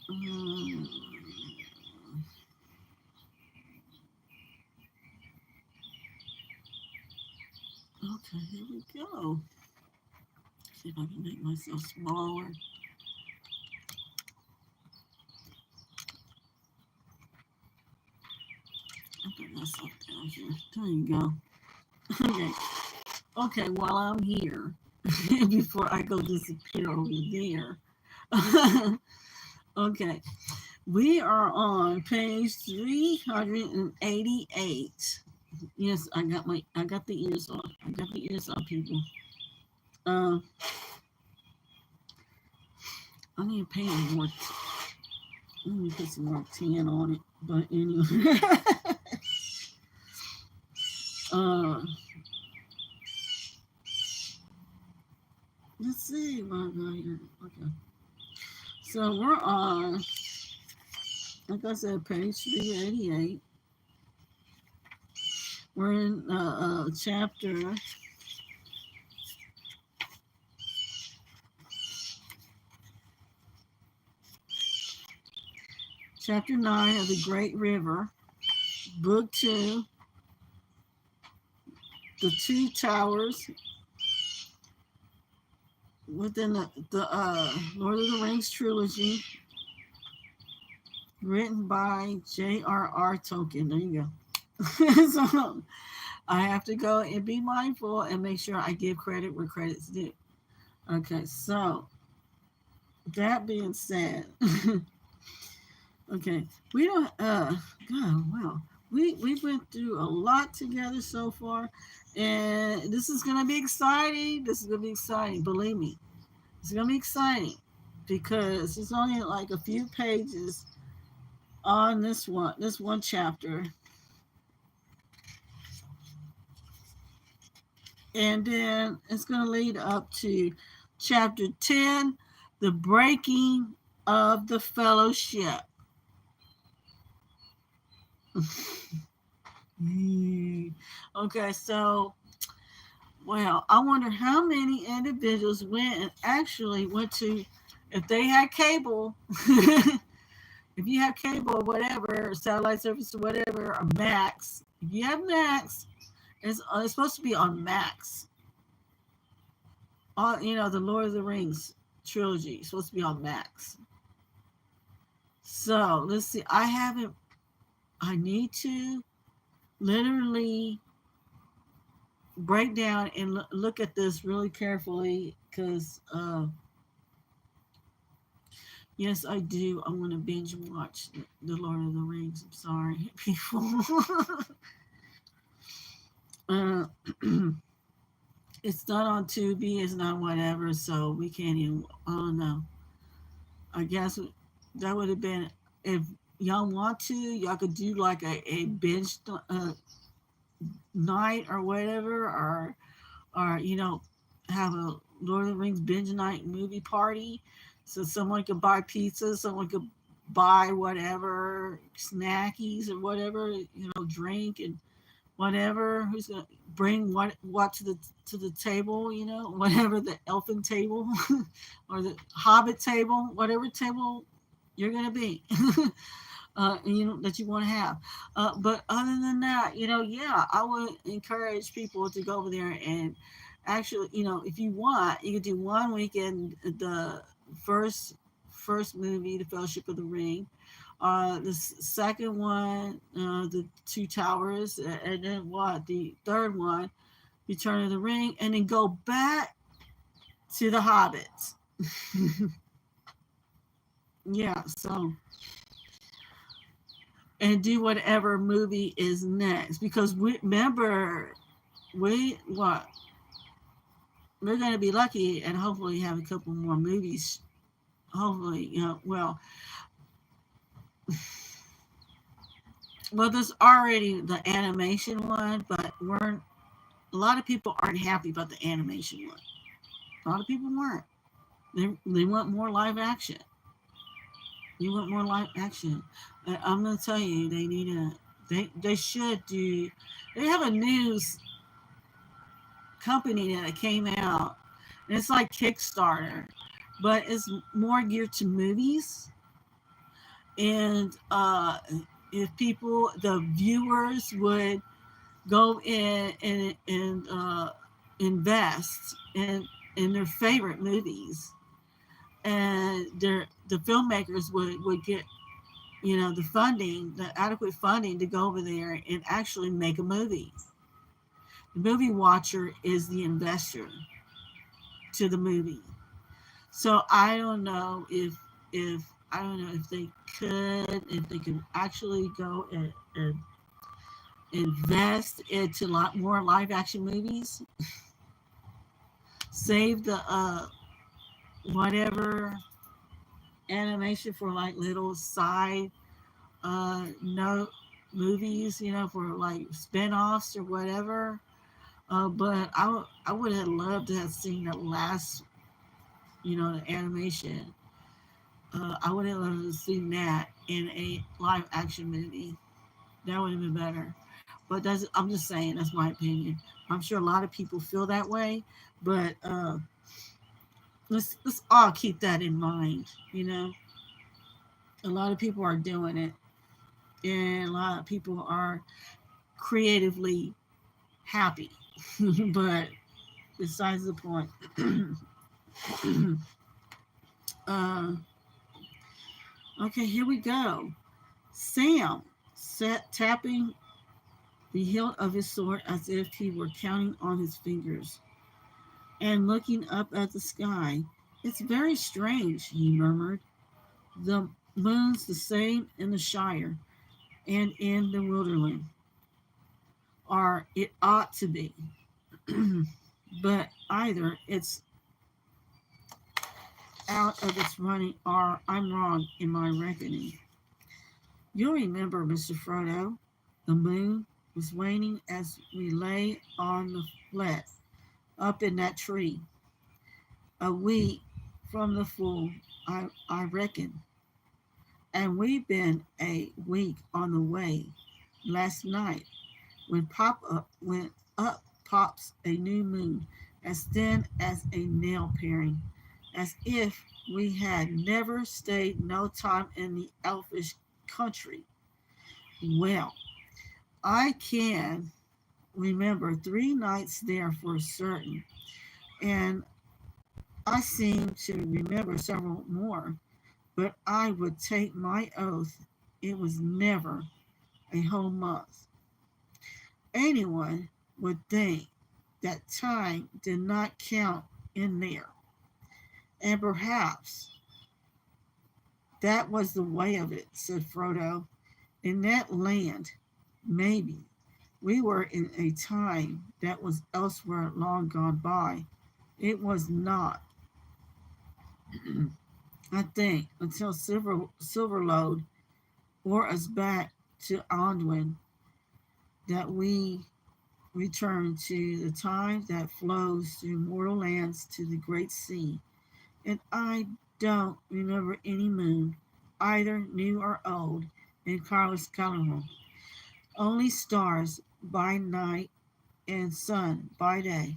Okay, here we go. See if I can make myself smaller. I'll put myself down here. There you go. Okay. Okay, while I'm here, before I go disappear over there. Okay. We are on page 388. Yes, I got the ears on. I got the ears on, people. Uh, I need to paint more. Let me put some more tan on it. But anyway, uh, let's see what I got here. Okay, so we're on, like I said, page 388. We're in chapter 9 of the Great River, book 2, the Two Towers, within the Lord of the Rings trilogy, written by JRR Tolkien. There you go. So I have to go and be mindful and make sure I give credit where credit's due. Okay, so that being said, okay, we don't. God, wow, we went through a lot together so far, and this is gonna be exciting. This is gonna be exciting. Believe me, it's gonna be exciting because it's only like a few pages on this one chapter, and then it's going to lead up to chapter 10, the breaking of the fellowship. Okay, so well, I wonder how many individuals went to, if they had cable. If you have cable or whatever, or satellite service or whatever, or Max, if you have Max, it's supposed to be on Max. The Lord of the Rings trilogy is supposed to be on Max. So let's see. I need to literally break down and look at this really carefully because, yes, I do. I want to binge watch the Lord of the Rings. I'm sorry, people. It's not on Tubi. It's not whatever. So we can't even. I don't know. I guess that would have been, if y'all want to, y'all could do like a binge night or whatever, or have a Lord of the Rings binge night movie party. So someone could buy pizza, someone could buy whatever snackies or whatever, drink and whatever. Who's gonna bring what to the table? Whatever, the elfin table or the hobbit table, whatever table you're gonna be. That you want to have. But other than that, yeah, I would encourage people to go over there and actually, if you want, you could do one weekend, the first movie, The Fellowship of the Ring. The second one, the Two Towers, and then the third one, Return of the Ring, and then go back to the Hobbits. Yeah, so, and do whatever movie is next, because remember, we're going to be lucky and hopefully have a couple more movies. Hopefully, well, there's already the animation one, but a lot of people aren't happy about the animation one. A lot of people weren't. They want more live action. You want more live action. I'm gonna tell you, they should do. They have a news company that came out, and it's like Kickstarter, but it's more geared to movies. And if people, the viewers would go in and invest in their favorite movies, and the filmmakers would get, the funding, the adequate funding to go over there and actually make a movie. The movie watcher is the investor to the movie. So I don't know if I don't know if they could actually go and invest into a lot more live action movies, save the whatever animation for like little side no movies, for like spin-offs or whatever. But I would have loved to have seen the last, the animation. I would have loved to have seen that in a live action movie. That would have been better. But I'm just saying, that's my opinion. I'm sure a lot of people feel that way, but let's all keep that in mind. A lot of people are doing it, and a lot of people are creatively happy. But besides the point. uh, okay, here we go. Sam sat tapping the hilt of his sword as if he were counting on his fingers and looking up at the sky. It's very strange, he murmured. The moon's the same in the Shire and in the Wilderland, or it ought to be. But either it's out of its running or I'm wrong in my reckoning. You'll remember, Mr. Frodo, the moon was waning as we lay on the flat up in that tree. A week from the full, I reckon. And we've been a week on the way. Last night, when up pops a new moon, as thin as a nail paring, as if we had never stayed no time in the elfish country. Well, I can remember 3 nights there for certain, and I seem to remember several more, but I would take my oath it was never a whole month. Anyone would think that time did not count in there, and perhaps that was the way of it, said Frodo. In that land, maybe, we were in a time that was elsewhere long gone by. It was not, I think, until Silverlode bore us back to Anduin that we returned to the time that flows through mortal lands to the great sea. And I don't remember any moon, either new or old, in Carlos Callahan. Only stars by night and sun by day.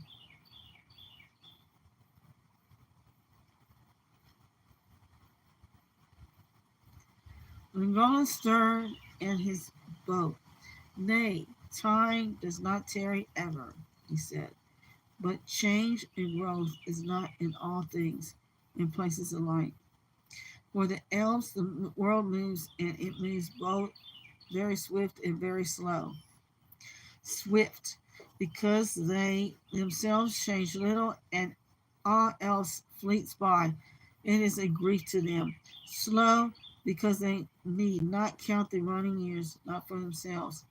Legolas stirred in his boat. Nay, time does not tarry ever, he said, but change and growth is not in all things, in places alike. For the elves, the world moves, and it moves both very swift and very slow. Swift, because they themselves change little, and all else fleets by. It is a grief to them. Slow, because they need not count the running years, not for themselves.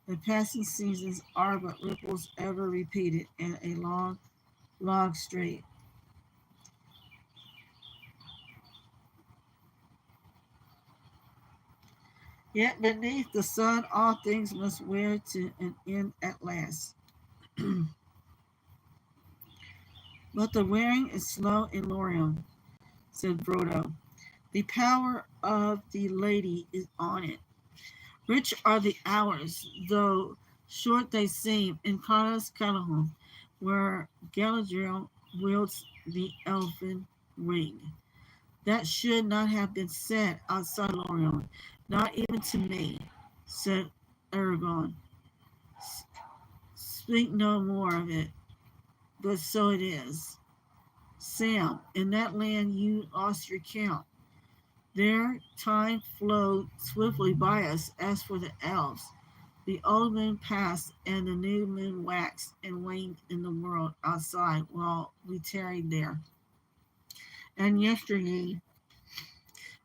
The passing seasons are but ripples ever repeated in a long, long street. Yet beneath the sun all things must wear to an end at last. But the wearing is slow in Lorien, said Frodo. The power of the lady is on it. Rich are the hours, though short they seem, in Carlos Callahan, where Galadriel wields the elfin ring. That should not have been said outside Lorien, not even to me, said Aragorn. Speak no more of it, but so it is. Sam, in that land you lost your count. There time flowed swiftly by us as for the elves. The old moon passed and the new moon waxed and waned in the world outside while we tarried there. And yesterday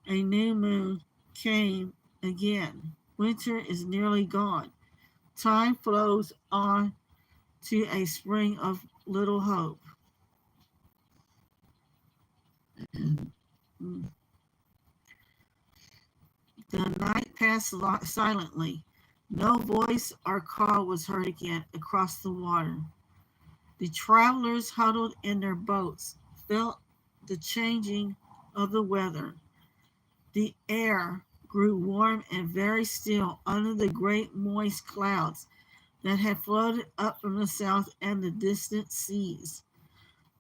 a new moon came again. Winter is nearly gone. Time flows on to a spring of little hope. The night passed silently. No voice or call was heard again across the water. The travelers huddled in their boats, felt the changing of the weather. The air grew warm and very still under the great moist clouds that had floated up from the south and the distant seas.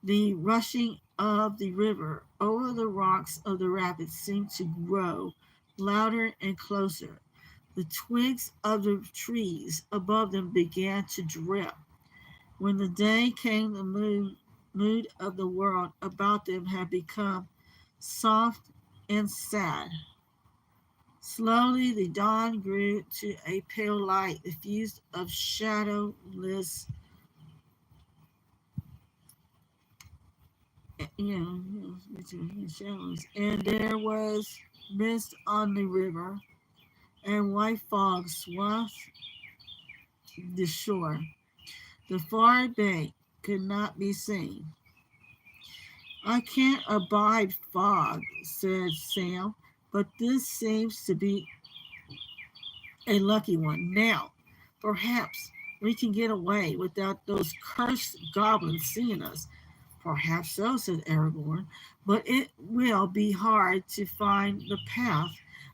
The rushing of the river over the rocks of the rapids seemed to grow louder and closer. The twigs of the trees above them began to drip. When the day came, the mood of the world about them had become soft and sad. Slowly the dawn grew to a pale light, diffused of shadowless, shadows, and there was mist on the river, and white fog swathed the shore. The far bank could not be seen. I can't abide fog, said Sam, but this seems to be a lucky one. Now, perhaps we can get away without those cursed goblins seeing us. Perhaps so, said Aragorn, but it will be hard to find the path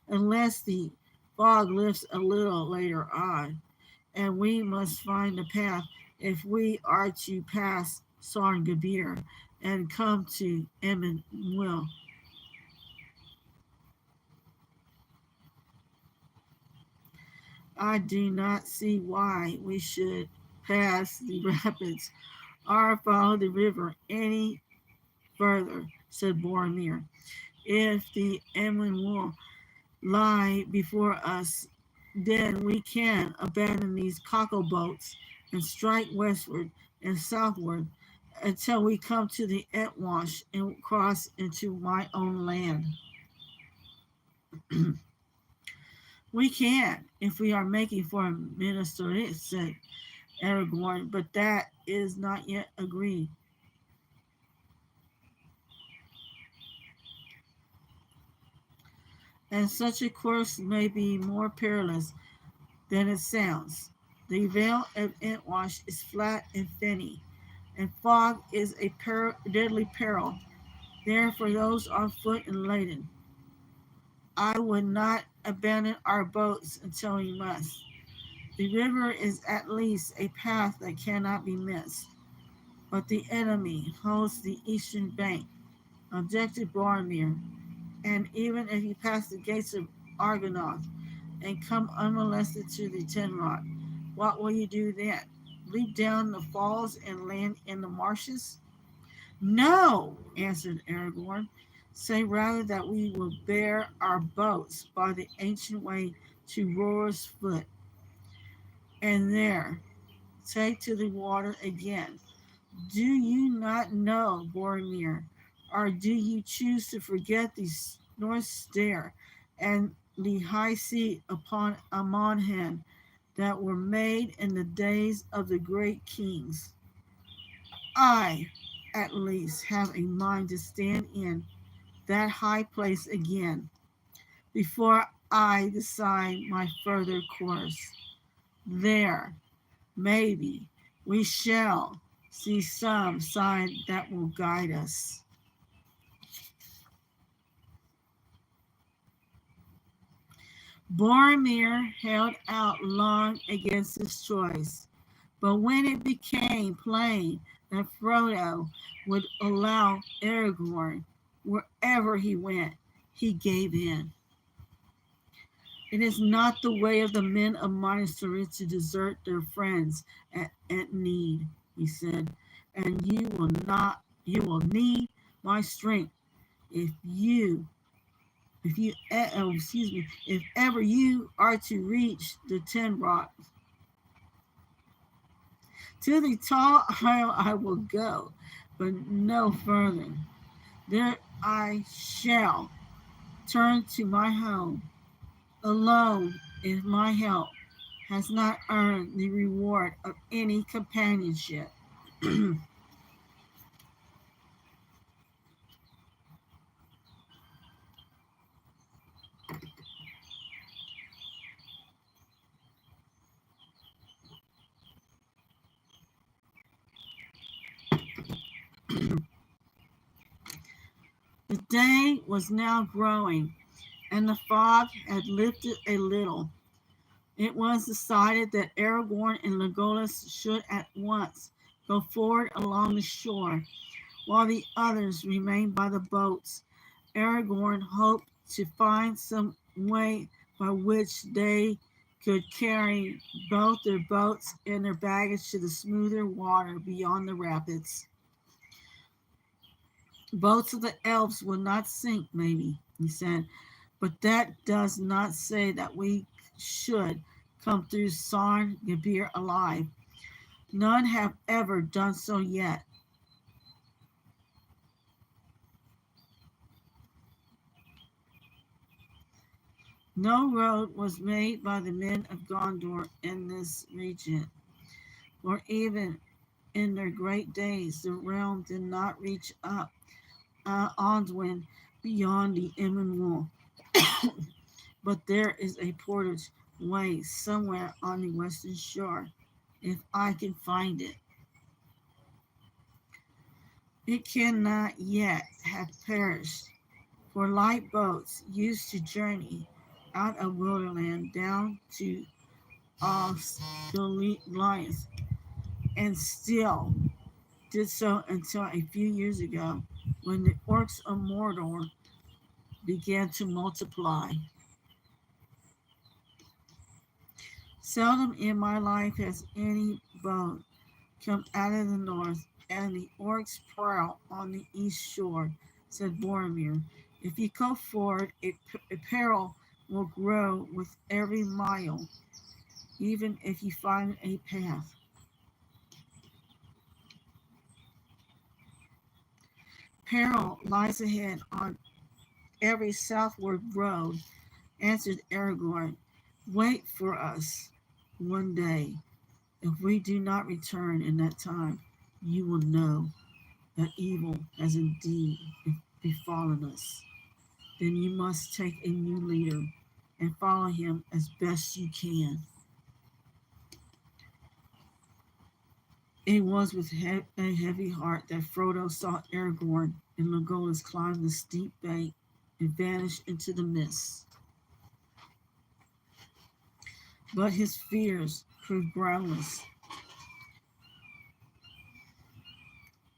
unless the fog lifts a little later on, and we must find the path if we are to pass Sarngabir and come to Emmenwil. I do not see why we should pass the rapids or follow the river any further, said Boromir. If the Emmenwil lie before us, then we can abandon these cockle boats and strike westward and southward until we come to the Etwash and cross into my own land. We can, if we are making for Minas Tirith, said Aragorn, but that is not yet agreed. And such a course may be more perilous than it sounds. The Vale of Etwash is flat and fenny, and fog is a deadly peril there for those on foot and laden. I would not abandon our boats until we must. The river is at least a path that cannot be missed, but the enemy holds the eastern bank, objected Boromir, and even if you pass the gates of Argonath and come unmolested to the Ten Rock, what will you do then? Leap down the falls and land in the marshes? No, answered Aragorn. Say rather that we will bear our boats by the ancient way to Ror's Foot, and there take to the water again. Do you not know, Boromir, or do you choose to forget the North Stair and the high seat upon Amonhen that were made in the days of the great kings? I, at least, have a mind to stand in that high place again before I decide my further course. There, maybe, we shall see some sign that will guide us. Boromir held out long against his choice, but when it became plain that Frodo would allow Aragorn Wherever he went, he gave in. It is not the way of the men of monastery to desert their friends at need, he said, and you will need my strength if if ever you are to reach the 10 rocks. To the tall isle I will go, but no further. There I shall turn to my home, alone if my help has not earned the reward of any companionship. The day was now growing, and the fog had lifted a little. It was decided that Aragorn and Legolas should at once go forward along the shore, while the others remained by the boats. Aragorn hoped to find some way by which they could carry both their boats and their baggage to the smoother water beyond the rapids. Boats of the elves will not sink, maybe, he said, but that does not say that we should come through Sarn Gabir alive. None have ever done so yet. No road was made by the men of Gondor in this region, or even in their great days, the realm did not reach up Ondwin beyond the Emyn Wall. But there is a portage way somewhere on the western shore, if I can find it. It cannot yet have perished, for light boats used to journey out of Wilderland down to Osgiliath, and still did so until a few years ago, when the orcs of Mordor began to multiply. Seldom in my life has any boat come out of the north, and the orcs prowl on the east shore, said Boromir. If you go forward, a peril will grow with every mile, even if you find a path. Peril lies ahead on every southward road, answered Aragorn. Wait for us one day. If we do not return in that time, you will know that evil has indeed befallen us. Then you must take a new leader and follow him as best you can. It was with a heavy heart that Frodo saw Aragorn and Legolas climb the steep bank and vanish into the mist. But his fears proved groundless.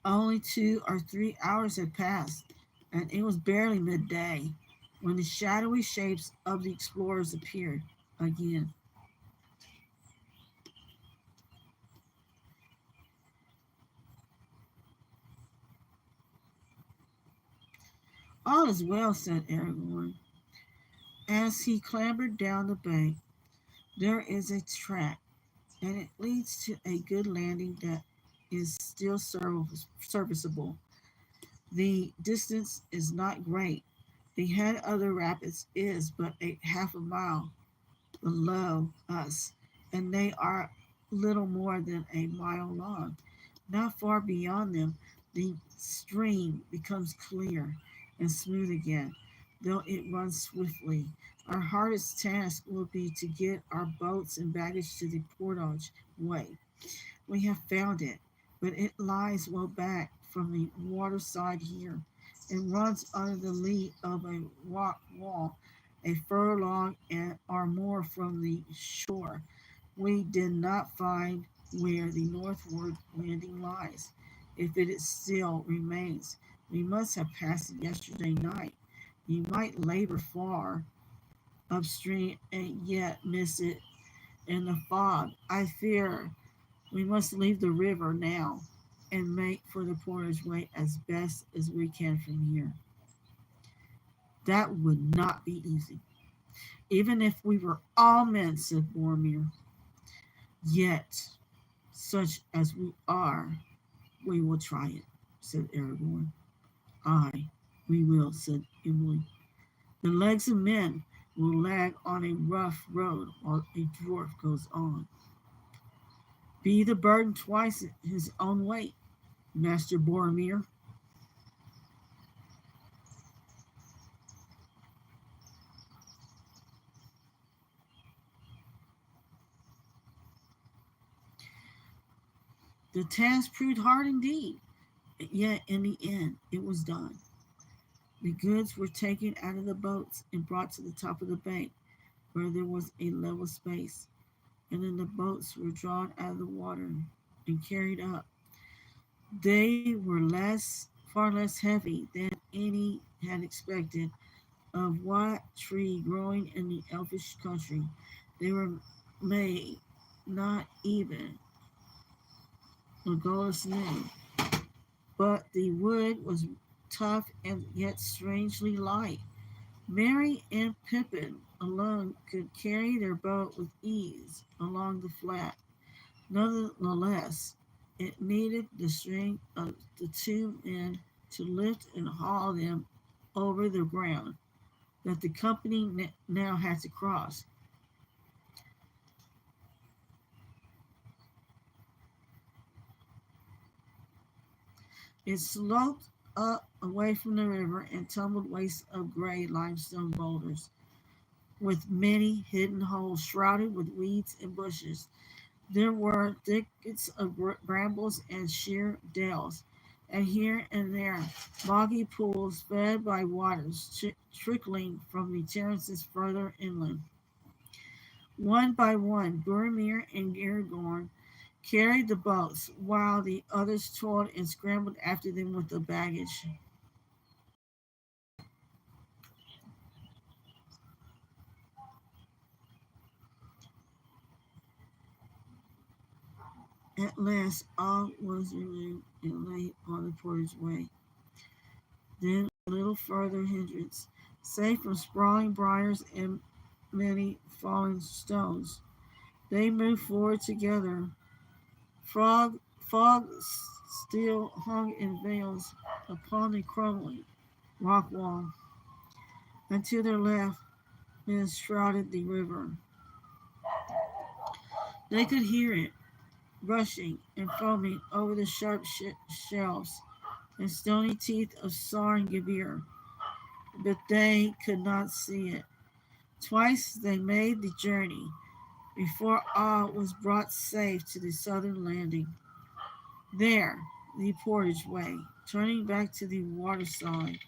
Only 2 or 3 hours had passed, and it was barely midday when the shadowy shapes of the explorers appeared again. All is well, said Aragorn. As he clambered down the bank, there is a track, and it leads to a good landing that is still serviceable. The distance is not great. The head of the rapids is but half a mile below us, and they are little more than a mile long. Not far beyond them, the stream becomes clear and smooth again, though it runs swiftly. Our hardest task will be to get our boats and baggage to the portage way. We have found it, but it lies well back from the water side here and runs under the lee of a rock wall, a furlong or more from the shore. We did not find where the northward landing lies, if it still remains. We must have passed it yesterday night. You might labor far upstream and yet miss it in the fog. I fear we must leave the river now and make for the Porter's Way as best as we can from here. That would not be easy, even if we were all men, said Boromir. Yet, such as we are, we will try it, said Aragorn. Aye, we will, said Emily. The legs of men will lag on a rough road while a dwarf goes on. Be the burden twice his own weight, Master Boromir. The task proved hard indeed, yet in the end it was done. The goods were taken out of the boats and brought to the top of the bank, where there was a level space, and then the boats were drawn out of the water and carried up. They were far less heavy than any had expected. Of what tree growing in the elfish country they were made, not even Legolas knew. But the wood was tough and yet strangely light. Merry and Pippin alone could carry their boat with ease along the flat. Nonetheless, it needed the strength of the two men to lift and haul them over the ground that the company now had to cross. It sloped up away from the river and tumbled wastes of gray limestone boulders, with many hidden holes shrouded with weeds and bushes. There were thickets of brambles and sheer dells, and here and there boggy pools fed by waters trickling from the terraces further inland. One by one, Boromir and Aragorn carried the boats, while the others toiled and scrambled after them with the baggage. At last, all was removed and laid on the Porter's Way. Then a little further hindrance, safe from sprawling briars and many falling stones. They moved forward together. Fog still hung in veils upon the crumbling rock wall. And to their left, mist shrouded the river. They could hear it rushing and foaming over the sharp shelves and stony teeth of Sarngibir, but they could not see it. Twice they made the journey before all was brought safe to the southern landing. There, the portage way, turning back to the waterside,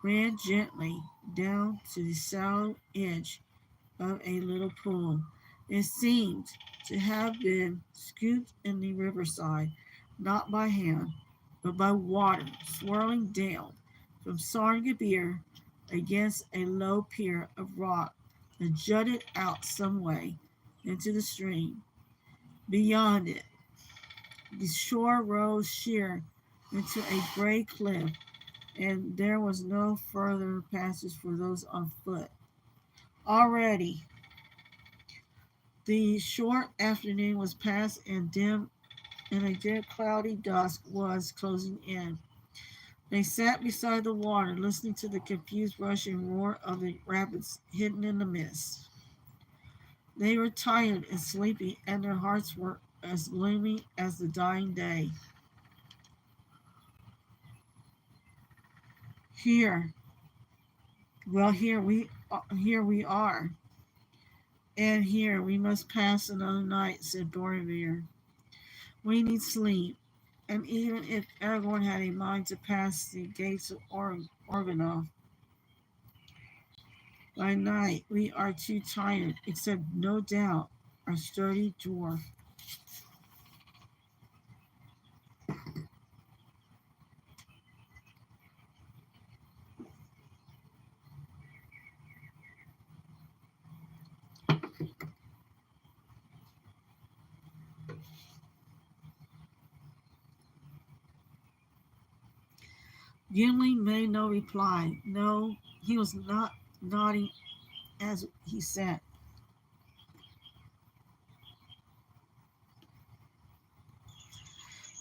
ran gently down to the shallow edge of a little pool. It seemed to have been scooped in the riverside, not by hand, but by water swirling down from Sarngibir against a low pier of rock that jutted out some way into the stream. Beyond it, the shore rose sheer into a gray cliff, and there was no further passage for those on foot. Already, the short afternoon was past, and a dim, cloudy dusk was closing in. They sat beside the water, listening to the confused rush and roar of the rapids hidden in the mist. They were tired and sleepy, and their hearts were as gloomy as the dying day. Here, well, here we are, and here we must pass another night," said Boromir. "We need sleep, and even if Aragorn had a mind to pass the gates of Organoth by night, we are too tired, except no doubt our sturdy dwarf." Gimli made no reply. No, he was not nodding as he sat.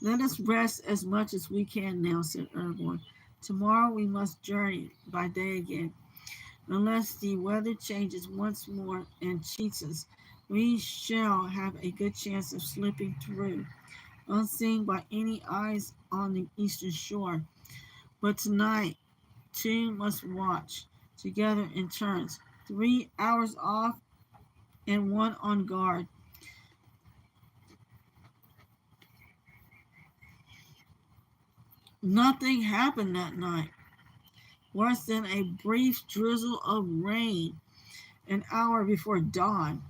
Let us rest as much as we can now, said Aragorn. Tomorrow we must journey by day again. Unless the weather changes once more and cheats us, we shall have a good chance of slipping through, unseen by any eyes on the eastern shore. But tonight, two must watch together in turns, 3 hours off and one on guard. Nothing happened that night, worse than a brief drizzle of rain an hour before dawn.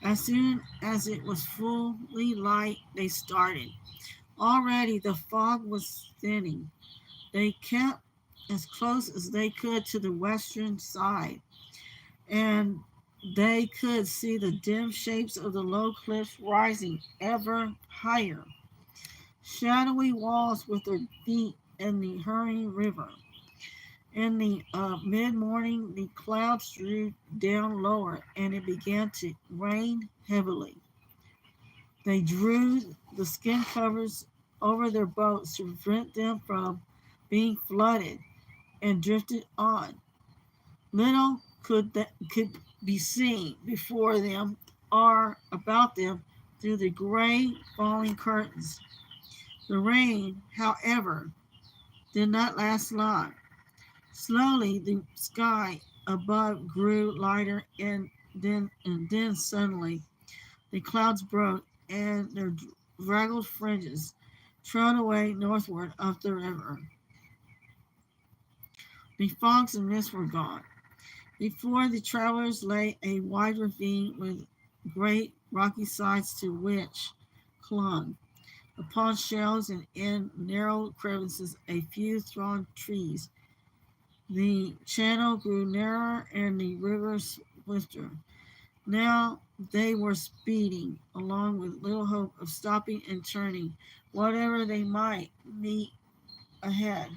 As soon as it was fully light, they started. Already the fog was thinning. They kept as close as they could to the western side, and they could see the dim shapes of the low cliffs rising ever higher, shadowy walls with their feet in the hurrying river. In the mid-morning, the clouds drew down lower, and it began to rain heavily. They drew the skin covers over their boats to prevent them from being flooded and drifted on. Little could be seen before them or about them through the gray falling curtains. The rain, however, did not last long. Slowly, the sky above grew lighter, and then suddenly the clouds broke, and their draggled fringes trailed away northward up the river. The fogs and mists were gone. Before the travelers lay a wide ravine with great rocky sides to which clung, upon shelves and in narrow crevices, a few thorn trees. The channel grew narrower and the river swifter. Now they were speeding along with little hope of stopping and turning, whatever they might meet ahead.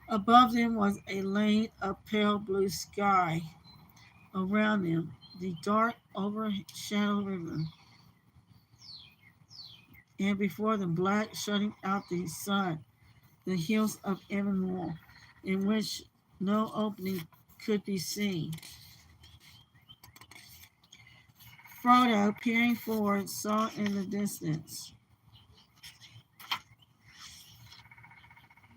Above them was a lane of pale blue sky. Around them, the dark, overshadowed river, and before them, black, shutting out the sun, the hills of Evermore, in which no opening could be seen. Frodo, peering forward, saw in the distance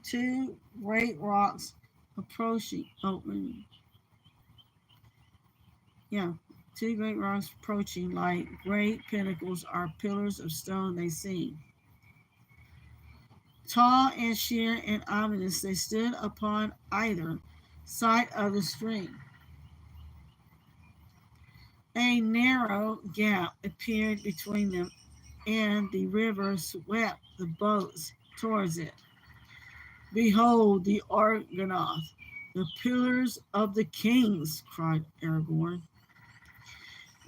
two great rocks approaching. Yeah, two great rocks approaching like great pinnacles or pillars of stone they seemed. Tall and sheer and ominous, they stood upon either side of the stream. A narrow gap appeared between them, and the river swept the boats towards it. Behold the Argonath, the pillars of the kings, cried Aragorn.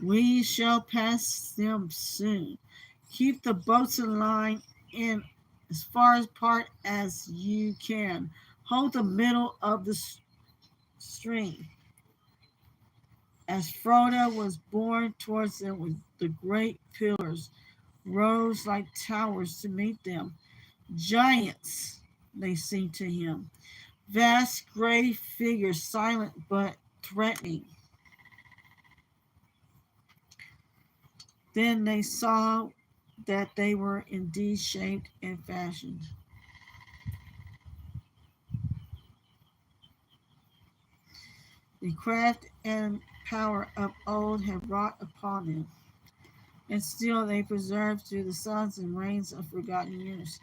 We shall pass them soon. Keep the boats in line in as far apart as you can. Hold the middle of the stream. As Frodo was borne towards them with the great pillars rose like towers to meet them. Giants, they seemed to him. Vast gray figures, silent but threatening. Then they saw that they were indeed shaped and fashioned. The craft and power of old had wrought upon them, and still they preserve through the suns and rains of forgotten years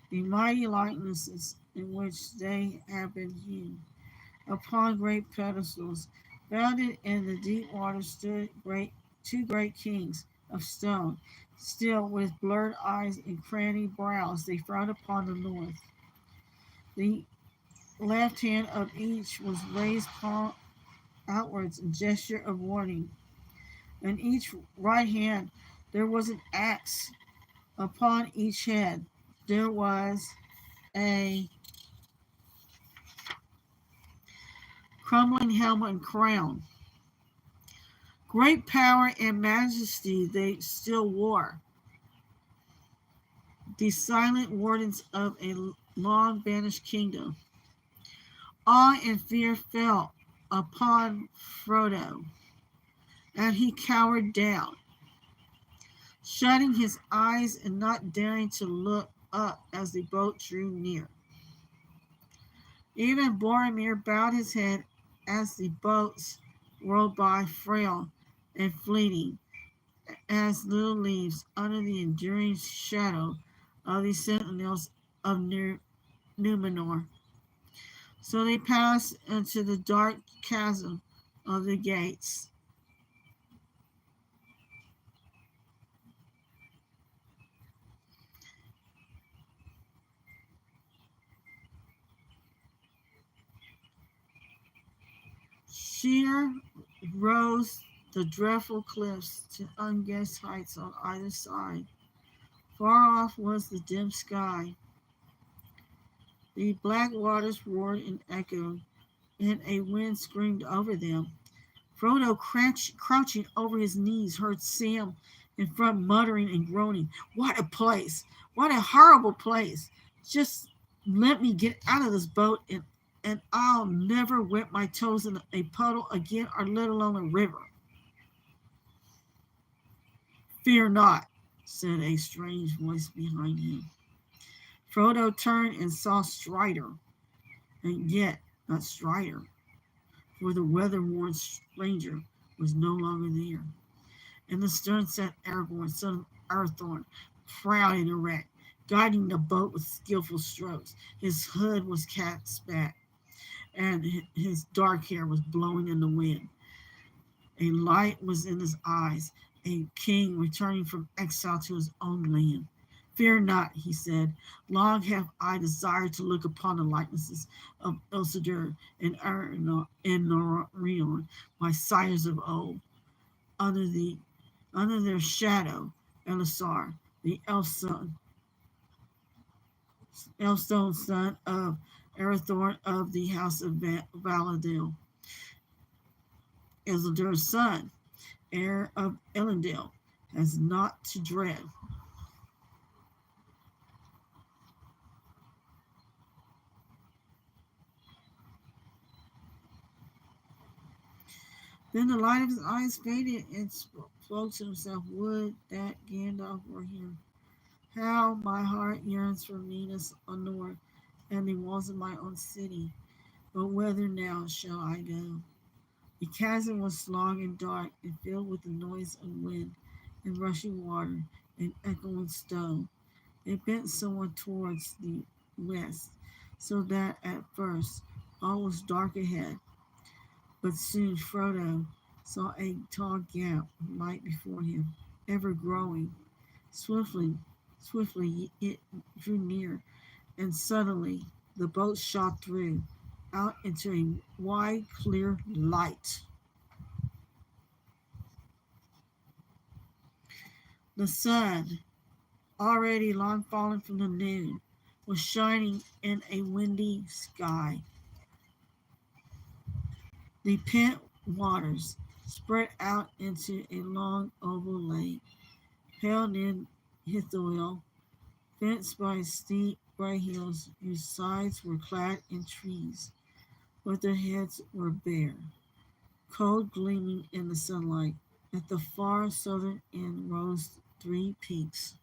the mighty likenesses in which they have been hewn. Upon great pedestals, founded in the deep water, stood two great kings of stone, still with blurred eyes and cranny brows. They frowned upon the north. The left hand of each was raised outwards in gesture of warning. In each right hand there was an axe. Upon each head there was a crumbling helmet and crown. Great power and majesty they still wore. The silent wardens of a long vanished kingdom. Awe and fear fell upon Frodo, and he cowered down, shutting his eyes and not daring to look up as the boat drew near. Even Boromir bowed his head as the boats whirled by, frail and fleeting as little leaves under the enduring shadow of the sentinels of Numenor. So they passed into the dark chasm of the gates. Sheer rose the dreadful cliffs to unguessed heights on either side. Far off was the dim sky. The black waters roared and echoed, and a wind screamed over them. Frodo, crouching over his knees, heard Sam in front muttering and groaning. What a place! What a horrible place! Just let me get out of this boat and I'll never wet my toes in a puddle again, or let alone a river. Fear not, said a strange voice behind him. Frodo turned and saw Strider, and yet not Strider, for the weather-worn stranger was no longer there. In the stern sat Aragorn, son of Arathorn, proud and erect, guiding the boat with skillful strokes. His hood was cast back, and his dark hair was blowing in the wind. A light was in his eyes, a king returning from exile to his own land. Fear not, he said. Long have I desired to look upon the likenesses of Isildur and Norion, my sires of old. Under their shadow, Elisar, the elf-stone son of Arathorn of the house of Valadil. Isildur's son, heir of Elendil, has naught to dread. Then the light of his eyes faded and spoke to himself, would that Gandalf were here. How my heart yearns for Minas Anor and the walls of my own city. But whither now shall I go? The chasm was long and dark and filled with the noise of wind and rushing water and echoing stone. It bent somewhat towards the west, so that at first all was dark ahead. But soon Frodo saw a tall gap of light before him, ever growing. Swiftly it drew near, and suddenly the boat shot through, out into a wide, clear light. The sun, already long fallen from the noon, was shining in a windy sky. The pent waters spread out into a long oval lake, held in Hithoil, fenced by steep bright hills whose sides were clad in trees, but their heads were bare, cold gleaming in the sunlight. At the far southern end rose 3 peaks.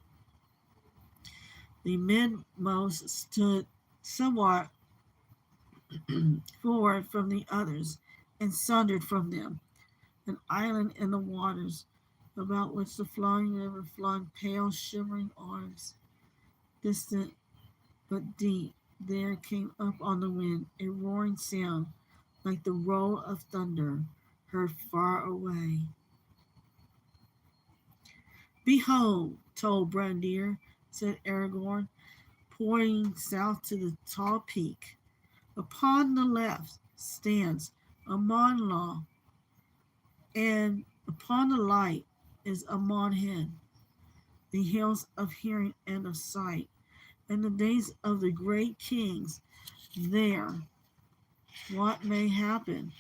The midmost stood somewhat forward from the others and sundered from them, an island in the waters, about which the flowing river flung pale, shimmering arms. Distant but deep, there came up on the wind a roaring sound like the roll of thunder, heard far away. Behold, Tolbrandir, said Aragorn, pointing south to the tall peak. Upon the left stands Amon Law, and upon the light is Amon Hen, the hills of hearing and of sight. In the days of the great kings there, what may happen?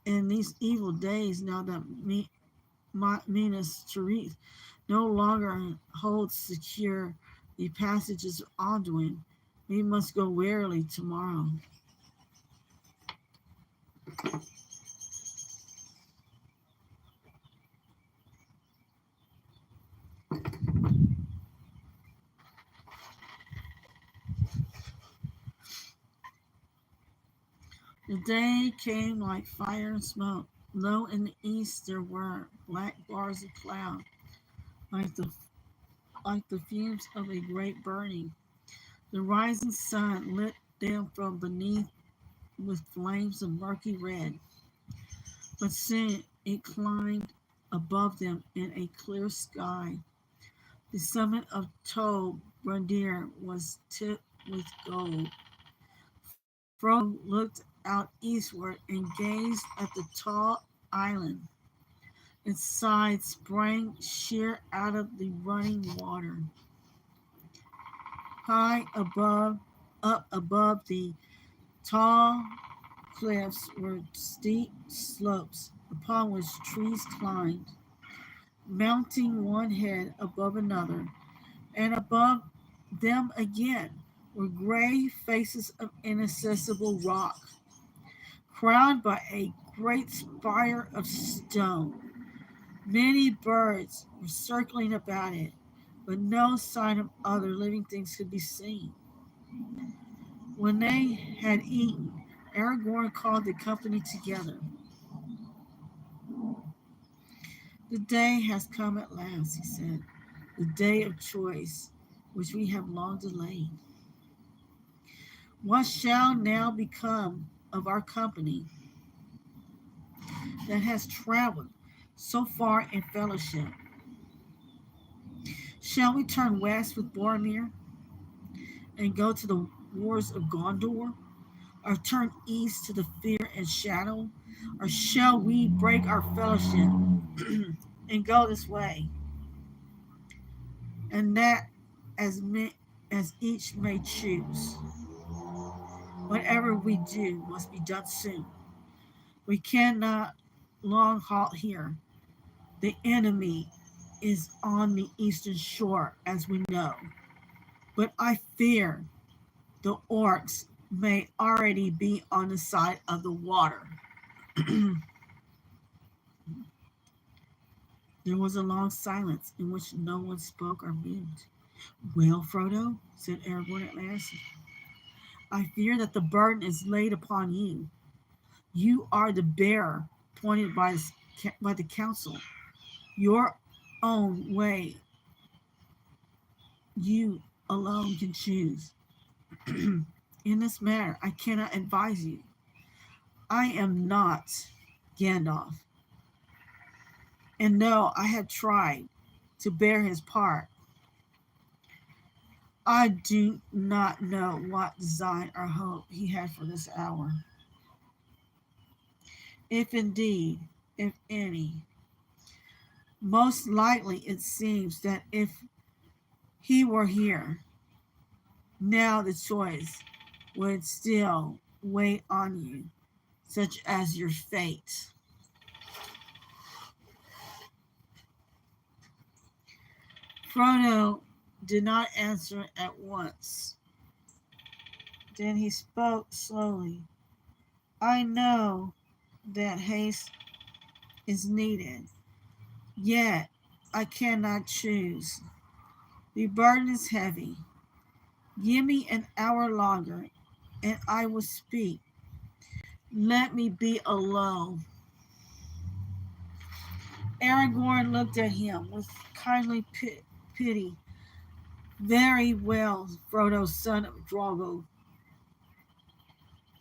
in these evil days, now that Minas Tirith no longer holds secure the passages of Alduin, we must go warily tomorrow. The day came like fire and smoke. Low in the east there were black bars of cloud, like the fumes of a great burning. The rising sun lit them from beneath with flames of murky red, but soon it climbed above them in a clear sky. The summit of Tol Brandir was tipped with gold. Frodo looked out eastward and gazed at the tall island. Its sides sprang sheer out of the running water. High up above the tall cliffs were steep slopes upon which trees climbed, mounting one head above another, and above them again were gray faces of inaccessible rock, crowned by a great spire of stone. Many birds were circling about it, but no sign of other living things could be seen. When they had eaten, Aragorn called the company together. The day has come at last, he said, the day of choice, which we have long delayed. What shall now become of our company that has traveled so far in fellowship? Shall we turn west with Boromir and go to the wars of Gondor, or turn east to the fear and shadow, or shall we break our fellowship and go this way, and that as each may choose? Whatever we do must be done soon. We cannot long halt here. The enemy is on the eastern shore, as we know, but I fear the orcs may already be on the side of the water. There was a long silence in which no one spoke or moved. Well, Frodo, said Aragorn at last, I fear that the burden is laid upon you. You are the bearer appointed by the council. Your own way you alone can choose. In this matter, I cannot advise you. I am not Gandalf, and though I have tried to bear his part, I do not know what design or hope he had for this hour. If indeed, if any. Most likely it seems that if he were here, now the choice would still wait on you, such as your fate. Frodo did not answer at once. Then he spoke slowly. I know that haste is needed, yet I cannot choose. The burden is heavy. Give me an hour longer, and I will speak. Let me be alone. Aragorn looked at him with kindly pity. Very well, Frodo, son of Drogo,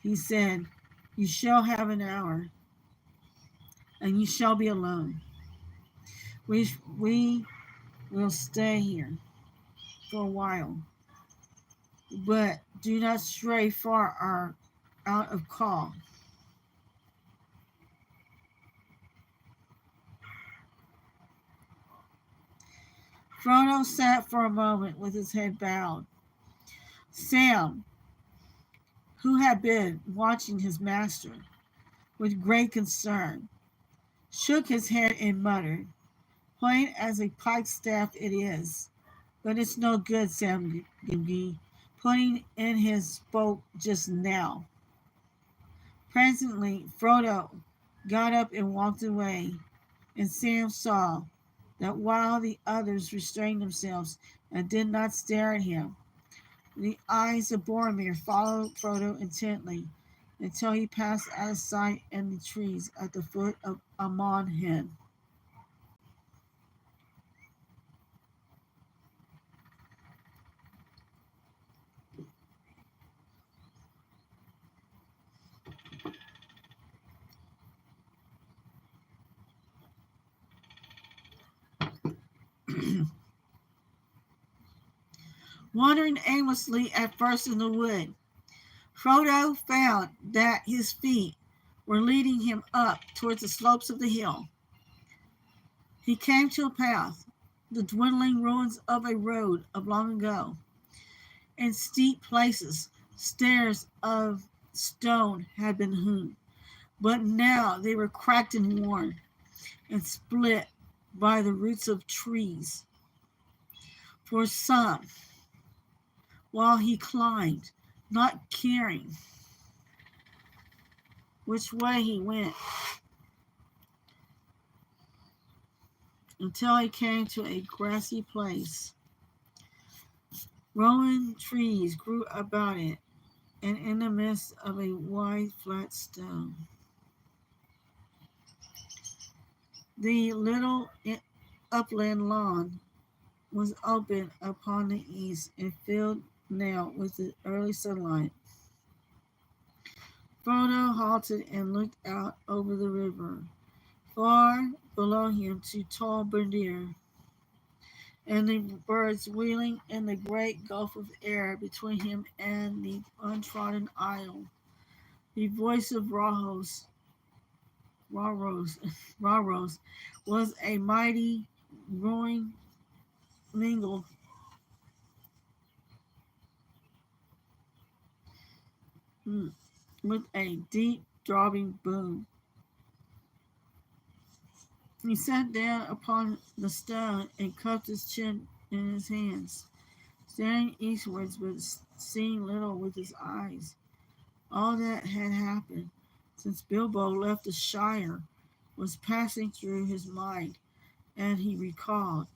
he said, you shall have an hour, and you shall be alone. We will stay here for a while, but do not stray far or out of call. Frodo sat for a moment with his head bowed. Sam, who had been watching his master, with great concern, shook his head and muttered, "Plain as a pikestaff it is, but it's no good, Sam Gimgi, putting in his spoke just now." Presently, Frodo got up and walked away, and Sam saw that while the others restrained themselves and did not stare at him, the eyes of Boromir followed Frodo intently until he passed out of sight in the trees at the foot of Amon Hen. Wandering aimlessly at first in the wood, Frodo found that his feet were leading him up towards the slopes of the hill. He came to a path, the dwindling ruins of a road of long ago. In steep places, stairs of stone had been hewn, but now they were cracked and worn and split by the roots of trees. For some, while he climbed, not caring which way he went, until he came to a grassy place. Rowan trees grew about it, and in the midst of a wide, flat stone. The little upland lawn was open upon the east and filled now with the early sunlight. Frodo halted and looked out over the river. Far below him, to tall Brandir, and the birds wheeling in the great gulf of air between him and the untrodden isle. The voice of Rawrose was a mighty roaring mingled with a deep throbbing boom. He sat down upon the stone and cupped his chin in his hands, staring eastwards but seeing little with his eyes. All that had happened since Bilbo left the Shire was passing through his mind, and he recalled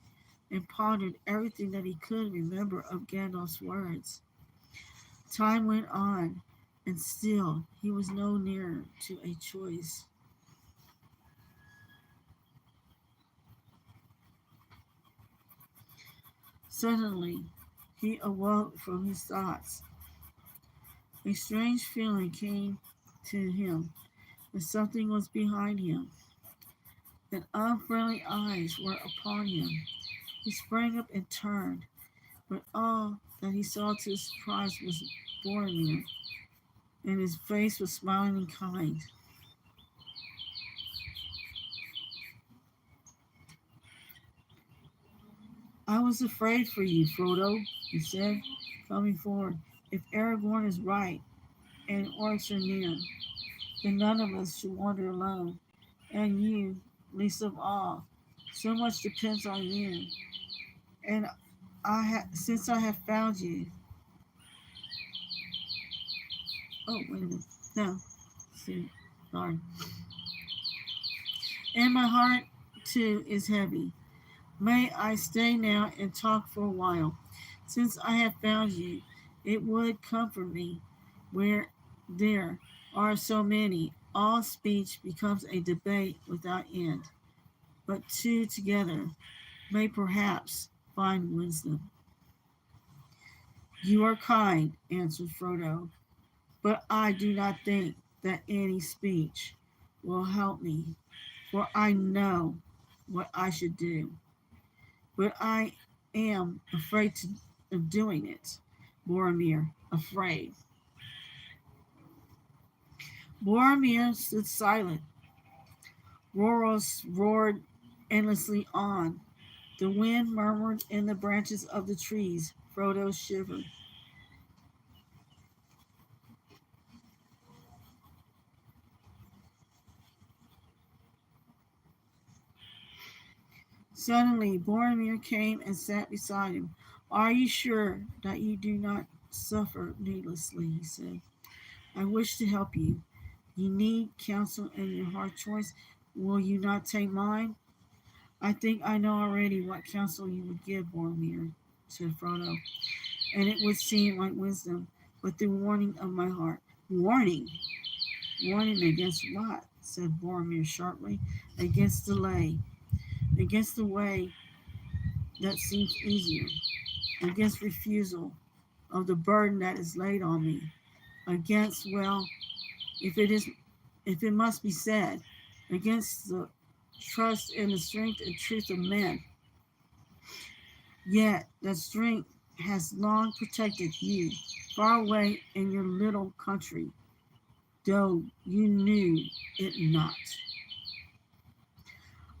and pondered everything that he could remember of Gandalf's words. Time went on, and still he was no nearer to a choice. Suddenly, he awoke from his thoughts. A strange feeling came to him that something was behind him, that unfriendly eyes were upon him. He sprang up and turned, but all that he saw to his surprise was Boromir, and his face was smiling and kind. "I was afraid for you, Frodo," he said, coming forward. "If Aragorn is right, and orcs are near, then none of us should wander alone, and you, least of all. So much depends on you, and since I have found you." Oh, wait a minute. No, see, sorry. "And my heart too is heavy. May I stay now and talk for a while? Since I have found you, it would comfort me. Where there are so many, all speech becomes a debate without end. But two together may perhaps find wisdom." "You are kind," answered Frodo, "but I do not think that any speech will help me, for I know what I should do. But I am afraid of doing it, Boromir, afraid." Boromir stood silent. Roros roared endlessly on. The wind murmured in the branches of the trees. Frodo shivered. Suddenly Boromir came and sat beside him. Are you sure that you do not suffer needlessly? He said. I wish to help you. You need counsel in your hard choice. Will you not take mine? I think I know already what counsel you would give, Boromir, said Frodo, and it would seem like wisdom, but the warning of my heart. Warning? Warning against what? Said Boromir sharply. Against delay. Against the way that seems easier. Against refusal of the burden that is laid on me. Against, well, if it must be said, against the trust in the strength and truth of men. Yet that strength has long protected you far away in your little country, though you knew it not.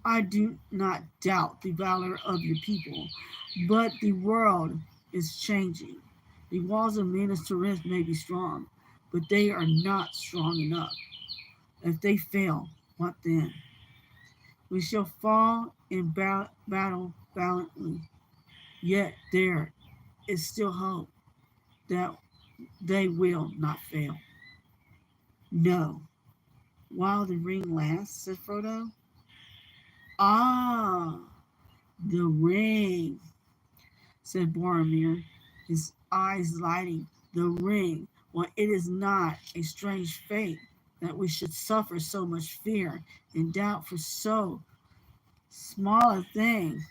I do not doubt the valor of your people, but the world is changing. The walls of Minas Tirith may be strong, but they are not strong enough. If they fail, what then? We shall fall in battle valiantly, yet there is still hope that they will not fail. No. While the ring lasts, said Frodo. Ah, the ring, said Boromir, his eyes lighting. The ring. Well, it is not a strange fate that we should suffer so much fear and doubt for small a thing,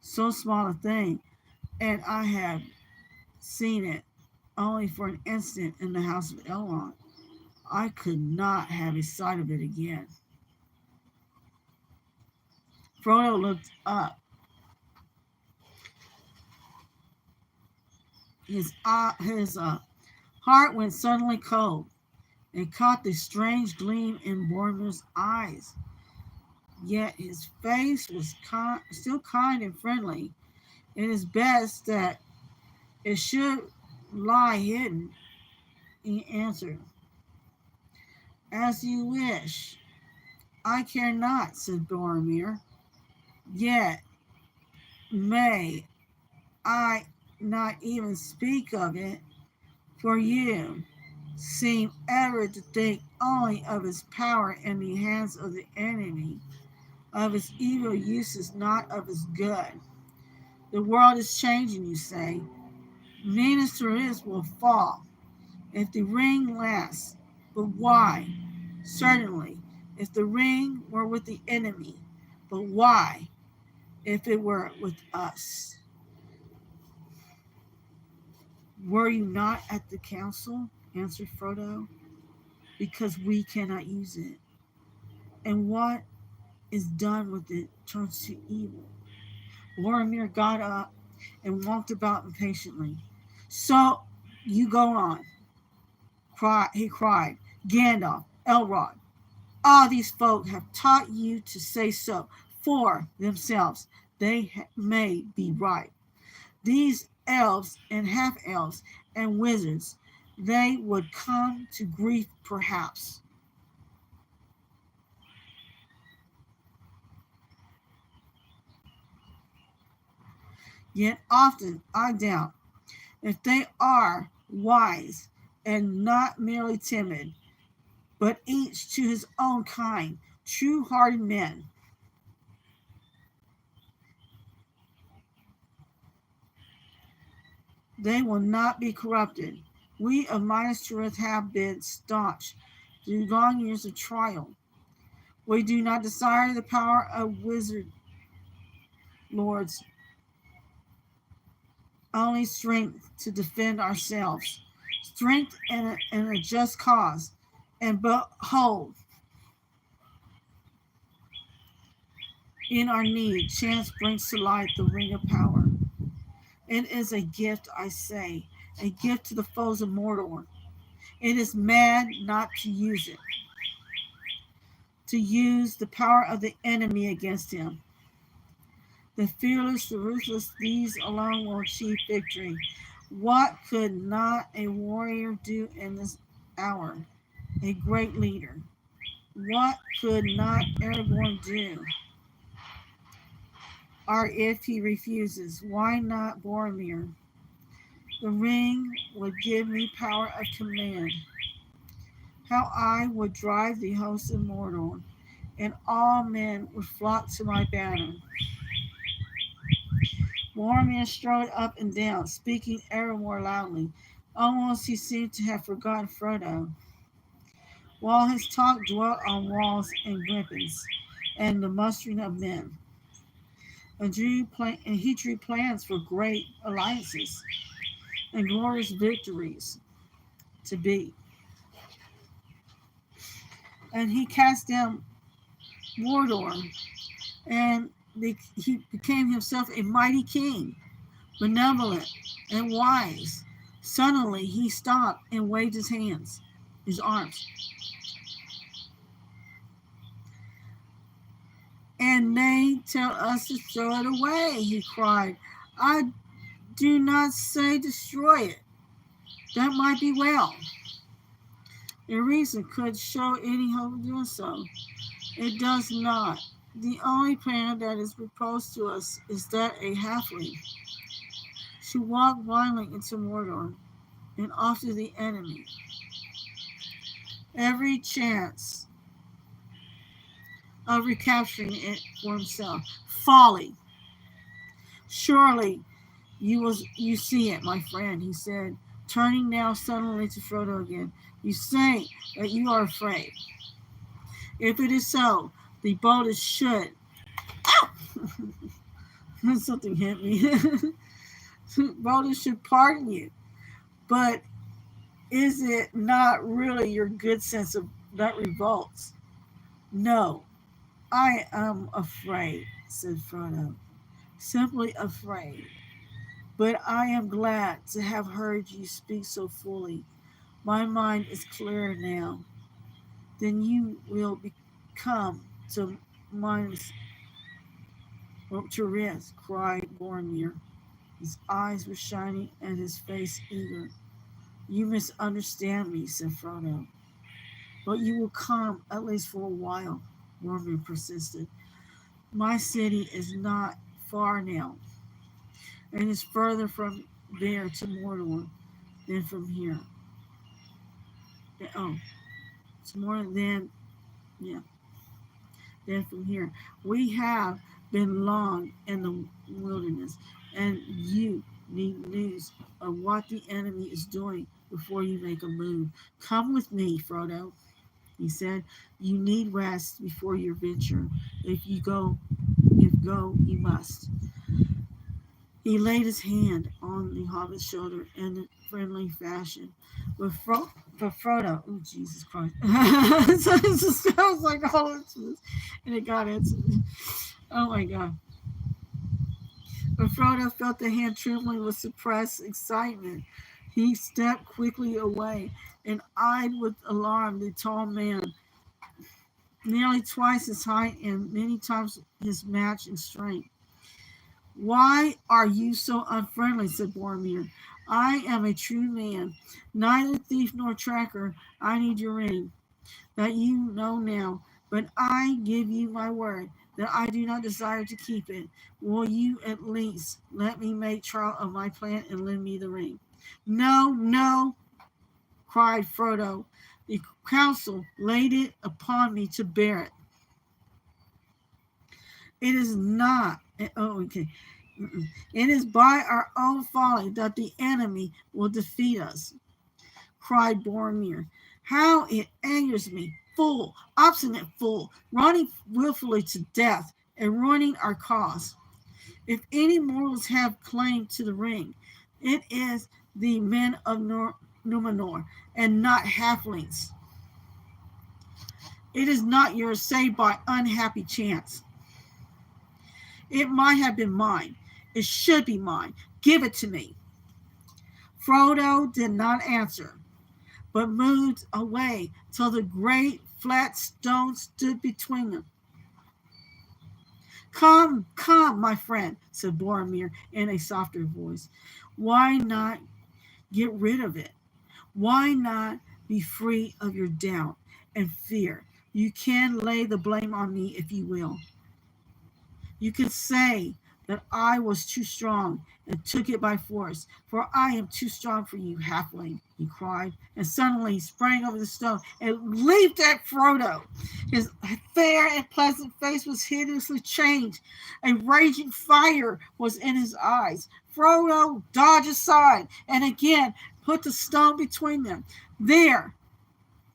so small a thing, and I have seen it only for an instant in the house of Elrond. I could not have a sight of it again. Frodo looked up. His heart went suddenly cold and caught the strange gleam in Boromir's eyes. Yet his face was still kind and friendly. It is best that it should lie hidden, he answered. As you wish. I care not, said Boromir. Yet may I not even speak of it, for you seem ever to think only of his power in the hands of the enemy, of his evil uses, not of his good. The world is changing, you say. Minas Tirith will fall if the ring lasts. But why? Certainly, if the ring were with the enemy. But why, if it were with us? Were you not at the council? Answered Frodo. Because we cannot use it. And what is done with it turns to evil. Boromir got up and walked about impatiently. So you go on, he cried. Gandalf, Elrond, all these folk have taught you to say so for themselves. They may be right. These elves and half-elves and wizards, they would come to grief perhaps. Yet often I doubt if they are wise and not merely timid, but each to his own kind, true-hearted men. They will not be corrupted. We of Minas Tirith have been staunch through long years of trial. We do not desire the power of wizard lords, only strength to defend ourselves, strength in a just cause. And behold, in our need, chance brings to light the ring of power. It is a gift, I say, a gift to the foes of Mordor. It is mad not to use it, to use the power of the enemy against him. The fearless, the ruthless, these alone will achieve victory. What could not a warrior do in this hour? A great leader. What could not Aragorn do? or if he refuses, why not Boromir? The ring would give me power of command. How I would drive the host of Mordor, and all men would flock to my banner. Boromir strode up and down, speaking ever more loudly. Almost he seemed to have forgotten Frodo, while his talk dwelt on walls and weapons, and the mustering of men. And he drew plans for great alliances and glorious victories to be. And he cast down Mordor, and he became himself a mighty king, benevolent and wise. Suddenly he stopped and waved his arms. And they tell us to throw it away, he cried. I do not say destroy it. That might be well. A reason could show any hope of doing so. It does not. The only plan that is proposed to us is that a halfling should walk blindly into Mordor and off to the enemy. Every chance of recapturing it for himself. Folly. Surely you see it, my friend, he said, turning now suddenly to Frodo again. You say that you are afraid. If it is so, the boldest should. Ow! Something hit me. Boldest should pardon you. But is it not really your good sense of that revolts? No, I am afraid, said Frodo. Simply afraid. But I am glad to have heard you speak so fully. My mind is clearer now. Then you will become to minds to rest, cried Boromir. His eyes were shining and his face eager. You misunderstand me, said Frodo. But you will come, at least for a while, Boromir persisted. My city is not far now, and is further from there to Mordor than from here. Oh, it's more than, yeah, than from here. We have been long in the wilderness, and you need news of what the enemy is doing before you make a move. Come with me, Frodo, he said. You need rest before your venture. If go, you must. He laid his hand on the hobbit's shoulder in a friendly fashion. But Frodo, oh Jesus Christ. So it's just, I was like, oh, and it got into me. Oh my God. But Frodo felt the hand trembling with suppressed excitement. He stepped quickly away and eyed with alarm the tall man, nearly twice his height and many times his match in strength. Why are you so unfriendly, said Boromir. I am a true man, neither thief nor tracker. I need your ring, that you know now, but I give you my word that I do not desire to keep it. Will you at least let me make trial of my plan and lend me the ring? No, no, cried Frodo. The council laid it upon me to bear it. It is not. Oh, okay. It is by our own folly that the enemy will defeat us, cried Boromir. How it angers me. Fool, obstinate fool, running willfully to death and ruining our cause. If any mortals have claim to the ring, it is the men of Numenor and not halflings. It is not yours save by unhappy chance. It might have been mine. It should be mine. Give it to me. Frodo did not answer, but moved away till the great flat stone stood between them. Come, come, my friend, said Boromir in a softer voice. Why not get rid of it? Why not be free of your doubt and fear? You can lay the blame on me if you will. You can say that I was too strong and took it by force. For I am too strong for you, halfling, he cried. And suddenly he sprang over the stone and leaped at Frodo. His fair and pleasant face was hideously changed. A raging fire was in his eyes. Frodo dodged aside and again put the stone between them. There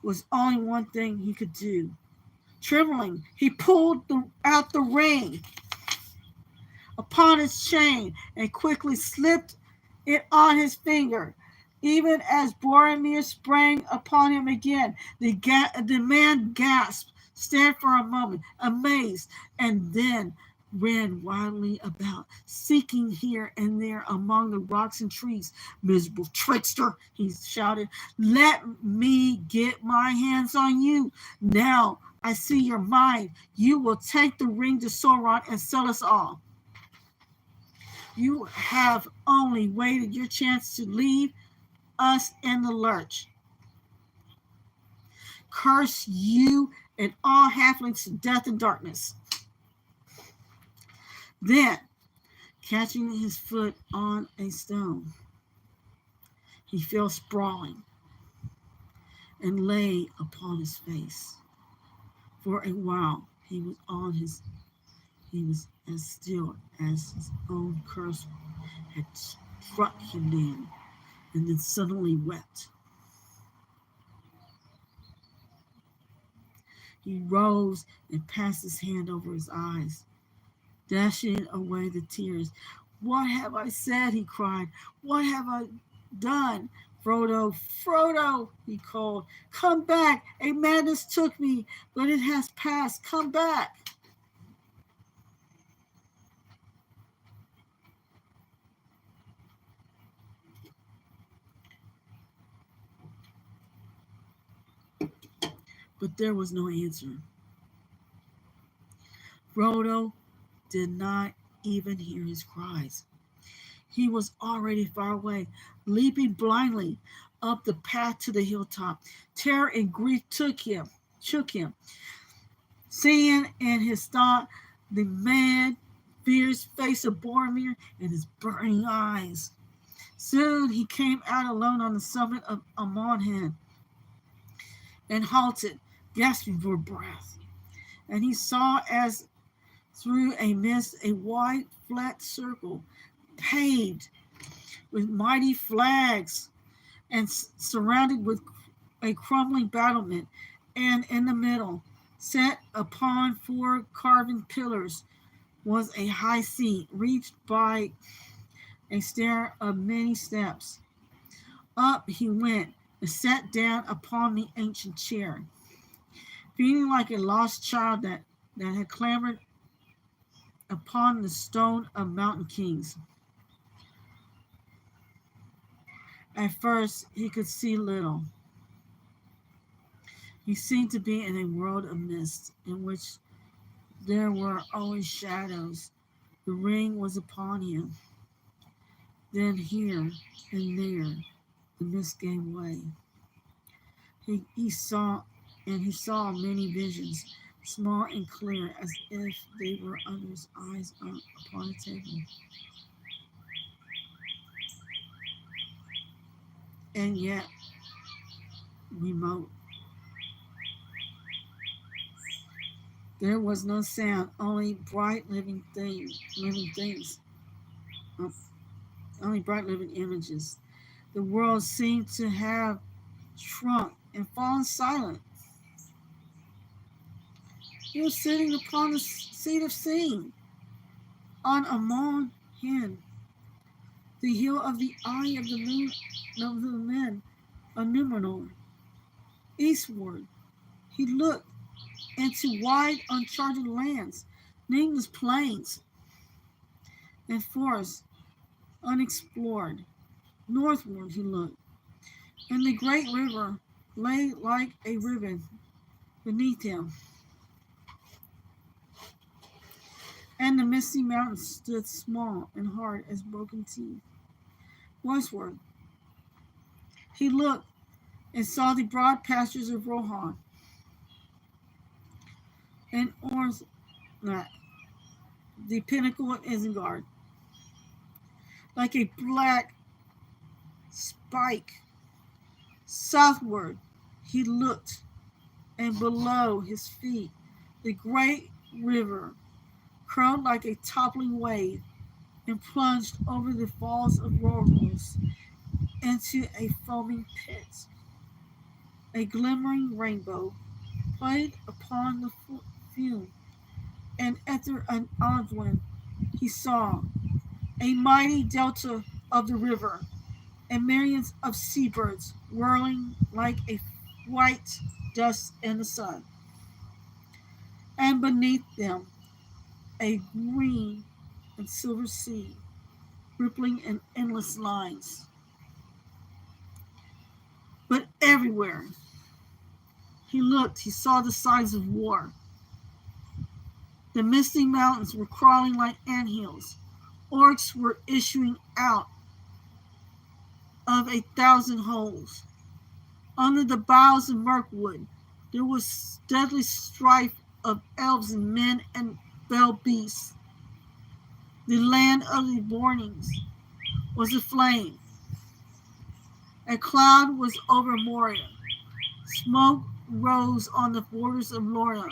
was only one thing he could do. Trembling, he pulled out the ring upon his chain and quickly slipped it on his finger. Even as Boromir sprang upon him again, the man gasped, stared for a moment, amazed, and then ran wildly about, seeking here and there among the rocks and trees. Miserable trickster, he shouted, let me get my hands on you. Now I see your mind. You will take the ring to Sauron and sell us all. You have only waited your chance to leave us in the lurch. Curse you and all halflings to death and darkness. Then, catching his foot on a stone, he fell sprawling and lay upon his face. For a while, he was as still as his own curse had struck him down, and then suddenly wept. He rose and passed his hand over his eyes, dashing away the tears. What have I said? He cried. What have I done? Frodo, Frodo, he called. Come back. A madness took me, but it has passed. Come back. But there was no answer. Frodo did not even hear his cries. He was already far away, leaping blindly up the path to the hilltop. Terror and grief shook him. Seeing in his thought the mad, fierce face of Boromir and his burning eyes. Soon he came out alone on the summit of Amonhen and halted, gasping for breath. And he saw as through a mist a wide, flat circle, paved with mighty flags and surrounded with a crumbling battlement, and in the middle, set upon 4 carven pillars, was a high seat reached by a stair of many steps. Up he went and sat down upon the ancient chair, feeling like a lost child that had clambered upon the stone of mountain kings. At first, he could see little. He seemed to be in a world of mist in which there were always shadows. The ring was upon him. Then here and there, the mist gave way. He saw many visions, small and clear, as if they were under his eyes upon a table. And yet, remote. There was no sound, only bright living things, only bright living images. The world seemed to have shrunk and fallen silent. He was sitting upon the seat of seeing on Amon Hen, the hill of the eye of the moon of the men of Numenor. Eastward, he looked into wide, uncharted lands, nameless plains and forests unexplored. Northward he looked, and the great river lay like a ribbon beneath him, and the misty mountains stood small and hard as broken teeth. Westward he looked and saw the broad pastures of Rohan and Orthanc, the pinnacle of Isengard. Like a black spike southward, he looked, and below his feet, the great river curled like a toppling wave and plunged over the falls of Rorgos into a foaming pit. A glimmering rainbow played upon the fume, and after an Odwin he saw a mighty delta of the river, and millions of seabirds whirling like a white dust in the sun, and beneath them a green and silver sea rippling in endless lines. But everywhere he looked, he saw the signs of war. The misty mountains were crawling like anthills. Orcs were issuing out of 1,000 holes. Under the boughs of Mirkwood, there was deadly strife of elves and men and fell beasts. The land of the Bornings was aflame. A cloud was over Moria. Smoke rose on the borders of Lorna.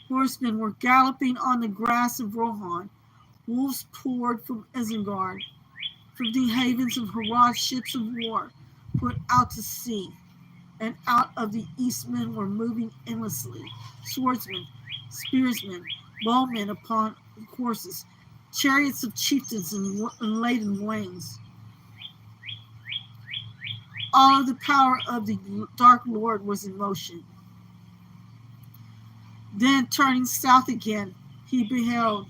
Horsemen were galloping on the grass of Rohan. Wolves poured from Isengard, from the havens of Harad ships of war put out to sea, and out of the east men were moving endlessly, swordsmen, spearsmen, bowmen upon horses, chariots of chieftains and laden wings. All of the power of the Dark Lord was in motion. Then, turning south again, he beheld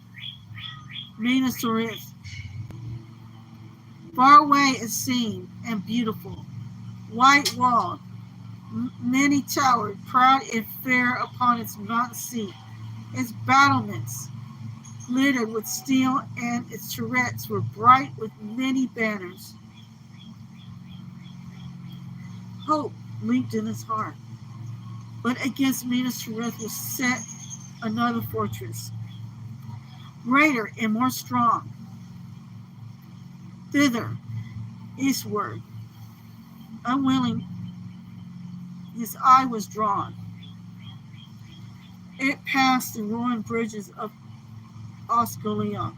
Minas Tirith. Far away it seemed, and beautiful, white-walled, many-towered, proud and fair upon its mountain seat, its battlements littered with steel, and its turrets were bright with many banners. Hope leaped in his heart. But against Minas Tirith was set another fortress, greater and more strong. Thither, eastward, unwilling, his eye was drawn. It passed the ruined bridges of Osgiliath,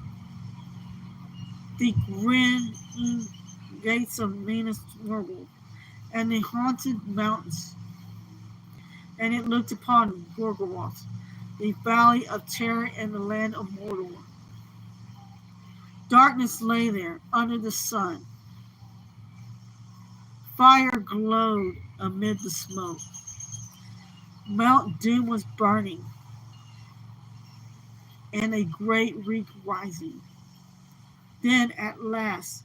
the grinning gates of Minas Morgul, and the haunted mountains, and it looked upon Gorgoroth, the valley of terror and the land of Mordor. Darkness lay there under the sun. Fire glowed amid the smoke. Mount Doom was burning, and a great reek rising. Then at last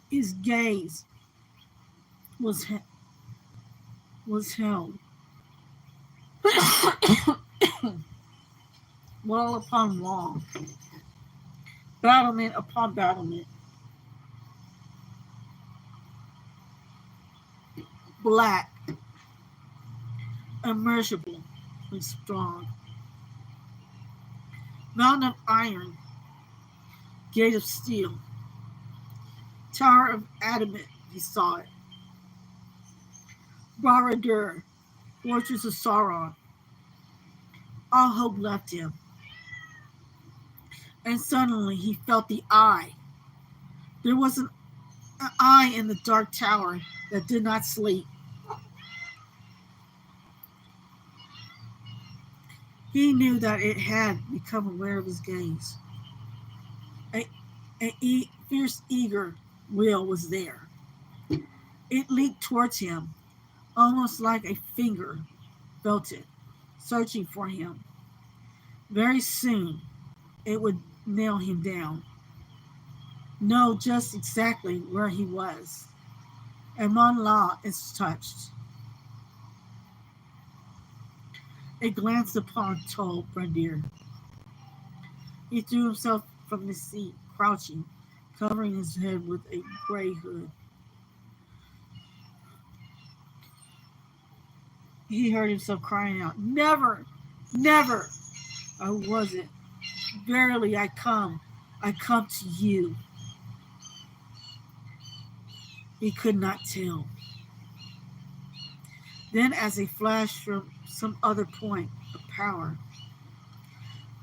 his gaze was held. Wall upon wall, battlement upon battlement, black, immeasurable, and strong. Mountain of iron, gate of steel, tower of adamant, he saw it. Barad-dûr, fortress of Sauron. All hope left him. And suddenly he felt the eye. There was an eye in the dark tower that did not sleep. He knew that it had become aware of his gaze. A fierce, eager will was there. It leaped towards him, almost like a finger felt it, searching for him. Very soon, it would nail him down. Know just exactly where he was. And Mon La is touched. It glanced upon Tol Brandir. He threw himself from the seat, crouching, covering his head with a gray hood. He heard himself crying out, "Never! Never, or was it? Verily I come to you. He could not tell. Then, as a flash from some other point of power,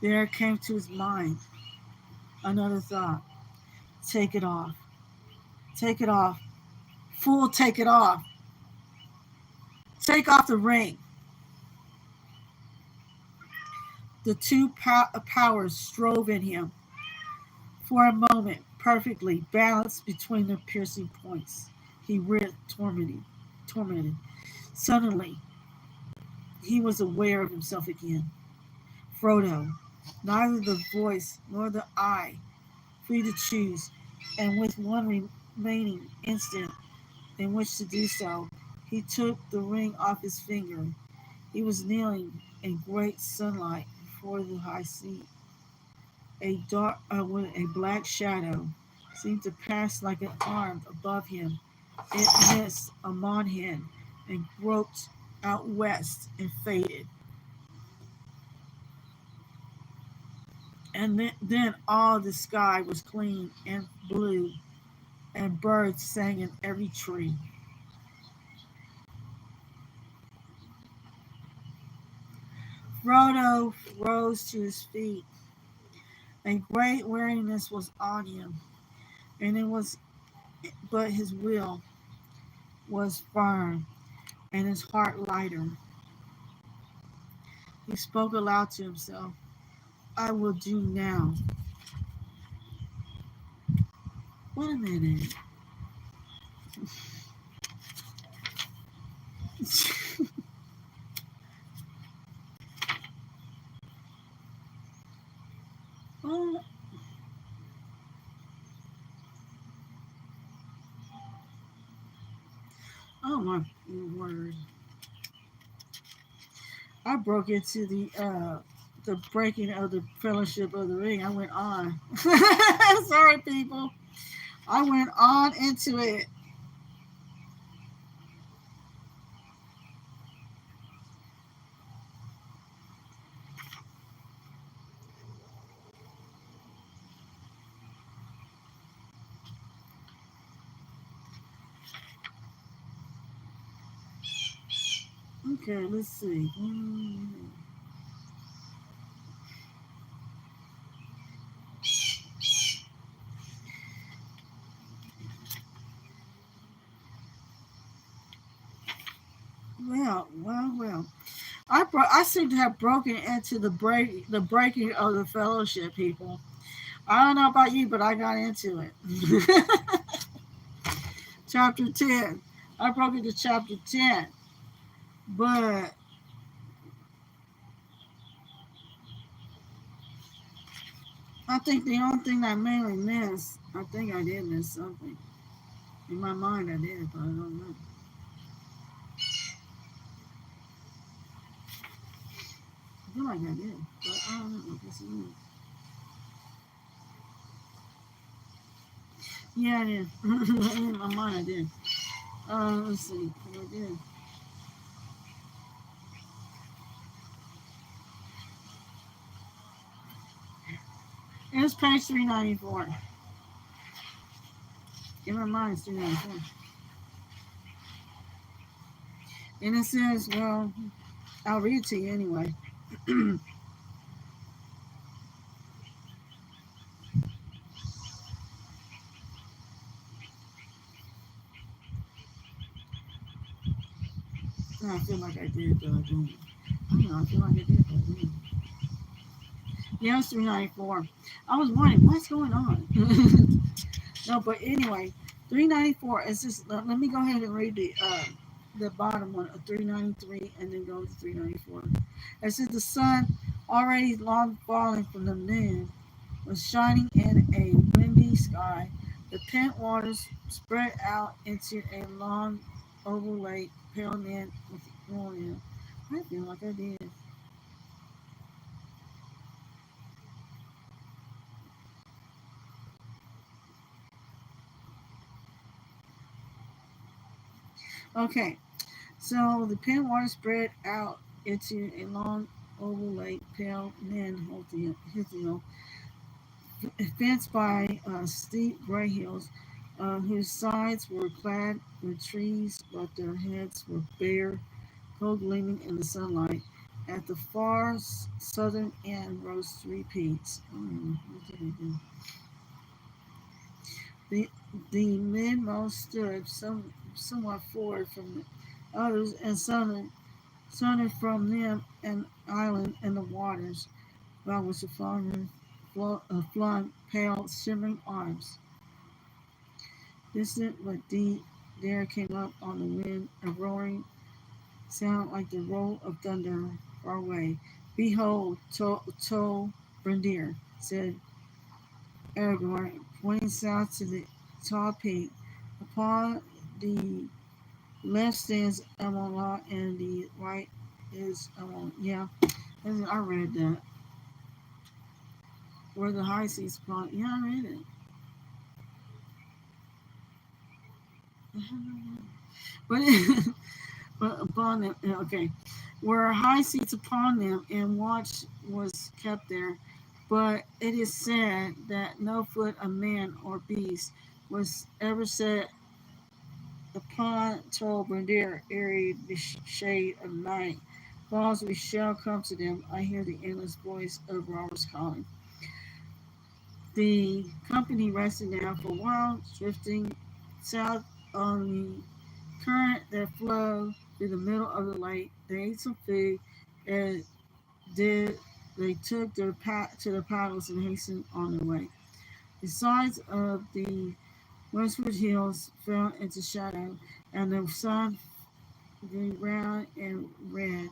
there came to his mind another thought. Take it off. Take it off. Fool, take it off. Take off the ring. The two powers strove in him for a moment, perfectly balanced between their piercing points. He read tormented. Suddenly, he was aware of himself again. Frodo, neither the voice nor the eye, free to choose, and with one remaining instant in which to do so, he took the ring off his finger. He was kneeling in great sunlight before the high seat. A black shadow seemed to pass like an arm above him. It missed among him and groped out west and faded. And then all the sky was clean and blue, and birds sang in every tree. Frodo rose to his feet. A great weariness was on him, and it was but his will was firm and his heart lighter. He spoke aloud to himself. I will do now. Wait a minute. Oh, oh my word. I broke into the breaking of the Fellowship of the Ring. I went on. Sorry, people. I went on into it. Okay, let's see. Well. I seem to have broken into the breaking of the Fellowship, people. I don't know about you, but I got into it. Chapter 10. I broke into chapter 10. But I think the only thing I mainly missed, I think I did miss something. In my mind, I did, but I don't know. I feel like I did, but I don't know. I guess I did. Yeah, I did. In my mind, I did. Let's see. I did. It was page 394. In my mind, it's 394. And it says, well, I'll read it to you anyway. I feel like I did, but I didn't. I don't know. I feel like I did, but I didn't. Yeah, it's 394. I was wondering, what's going on? No, but anyway, 394 is just, let me go ahead and read the bottom one of 393 and then go to 394. It says the sun, already long falling from the moon, was shining in a windy sky. The pent waters spread out into a long oval lake, pale in with oil. I feel like I did. Okay, so the pent water spread out into a long oval lake, pale men Hithiel, fenced by steep gray hills, whose sides were clad with trees, but their heads were bare, cold gleaming in the sunlight. At the far southern end rose three peaks. What did he do? The midmost stood somewhat forward from the others, and sounded from them an island in the waters, about which the flung pale, shimmering arms. Distant but deep, there came up on the wind a roaring sound like the roll of thunder far away. Behold, Brendir, said Aragorn, pointing south to the tall peak. Upon the left stands Amalot, and the right is Amalot. Yeah, I read that. Where the high seas upon. Yeah, I read it. But, but upon them, okay, were high seats upon them, and watch was kept there. But it is said that no foot of man or beast was ever set upon Tol Brendir, ere the shade of night falls. We shall come to them. I hear the endless voice of robbers calling. The company rested now for a while, drifting south on the current that flowed through the middle of the lake. They ate some food, and they took their to their paddles and hastened on their way. The sides of the westward hills fell into shadow, and the sun grew round and red.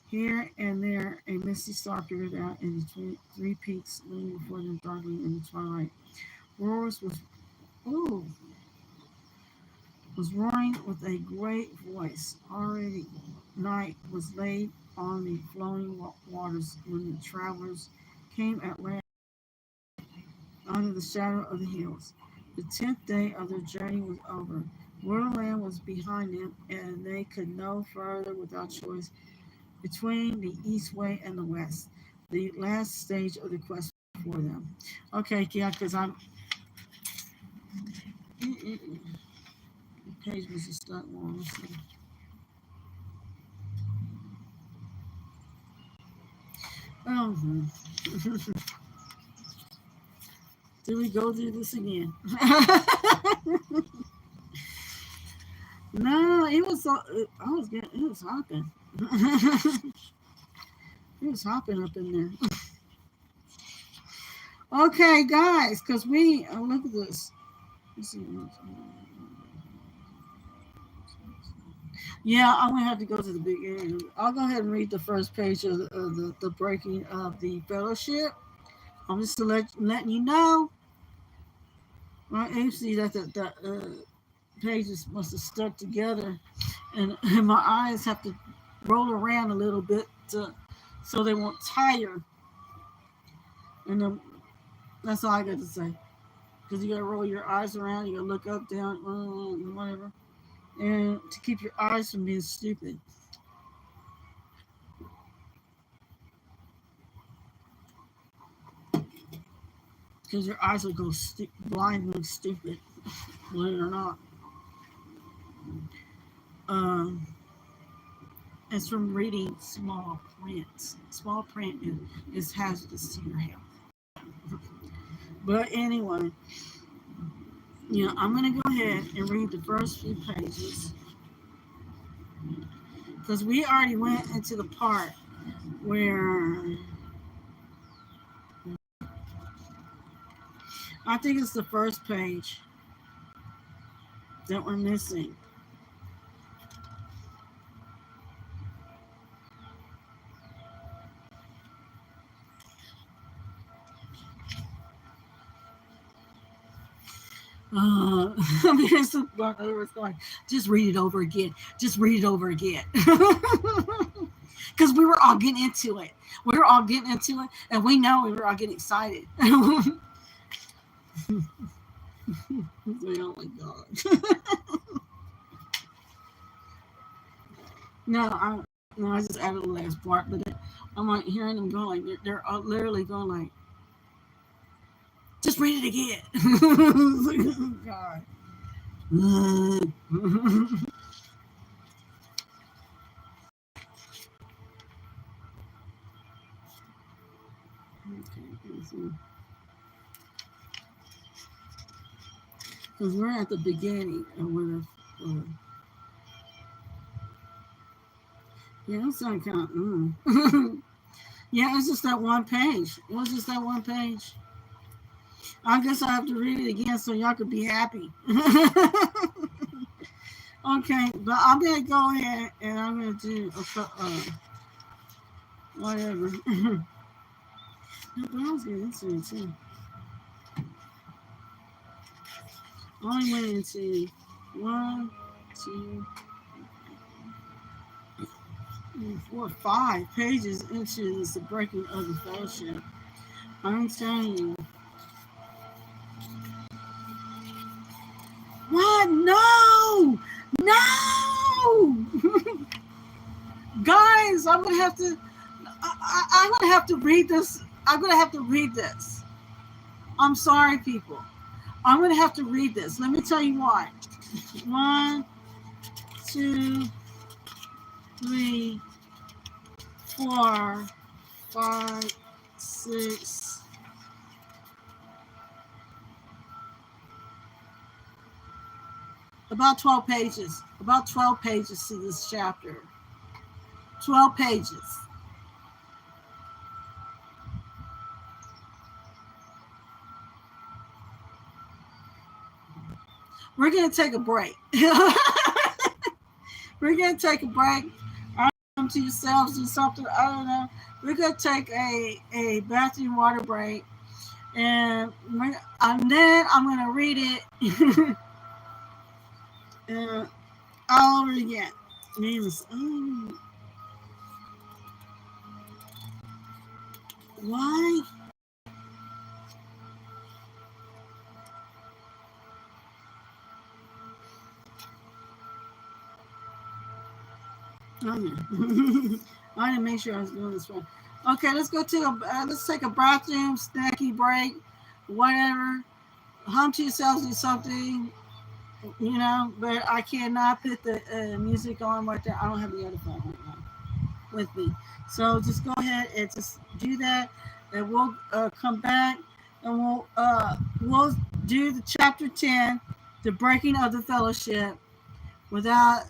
Here and there, a misty star peered out, and the three peaks looming before them darkling in the twilight. Roars ooh, was roaring with a great voice. Already night was laid on the flowing waters when the travelers came at last under the shadow of the hills. The 10th day of their journey was over. Borderland was behind them, and they could no further without choice between the east way and the west. The last stage of the quest for them. Okay, yeah, because I'm. The page was just that long. Let's see. Did we go through this again? No, it was. I was getting. It was hopping. It was hopping up in there. Okay, guys, because we look at this. Let's see. Yeah, I'm gonna have to go to the beginning. I'll go ahead and read the first page of the breaking of the fellowship. I'm just letting you know. My AC that the pages must have stuck together, and my eyes have to roll around a little bit so they won't tire. And that's all I got to say. Because you gotta roll your eyes around, you gotta look up, down, whatever, and to keep your eyes from being stupid. Because your eyes will go blind and stupid, believe it or not. It's from reading small print. Small print is hazardous to your health. But anyway, I'm going to go ahead and read the first few pages. Because we already went into the part where I think it's the first page that we're missing. Because going, just read it over again. Just read it over again. Because we were all getting into it. We were all getting into it, and we know we were all getting excited. Oh my god. No, I just added the last part, but I'm like hearing them going like they're literally going like, just read it again. Oh, God. Okay, because we're at the beginning of where the yeah, it's not count. Yeah, it's just that one page. It was just that one page. I guess I have to read it again so y'all could be happy. Okay, but I'm gonna go ahead and I'm gonna do whatever. But I was getting into it too. I only went into 1, 2, 3, 4, 5 pages into this, the breaking of the fellowship. I'm telling you. What? No! No! Guys, I'm gonna have to. I'm gonna have to read this. I'm gonna have to read this. I'm sorry, people. I'm gonna have to read this. Let me tell you why. 1, 2, 3, 4, 5, 6. About 12 pages. About 12 pages to this chapter. 12 pages. We're going to take a break. We're going to take a break. To yourselves, do something. I don't know. We're going to take a bathroom water break. And then I'm going to read it all over again. Why? Oh, yeah. I didn't make sure I was doing this right. Okay, let's go to let's take a bathroom snacky break, whatever. Hum to yourselves, do something, But I cannot put the music on right there. I don't have the other phone right now with me, so just go ahead and just do that, and we'll come back and we'll do the chapter 10, the breaking of the fellowship, without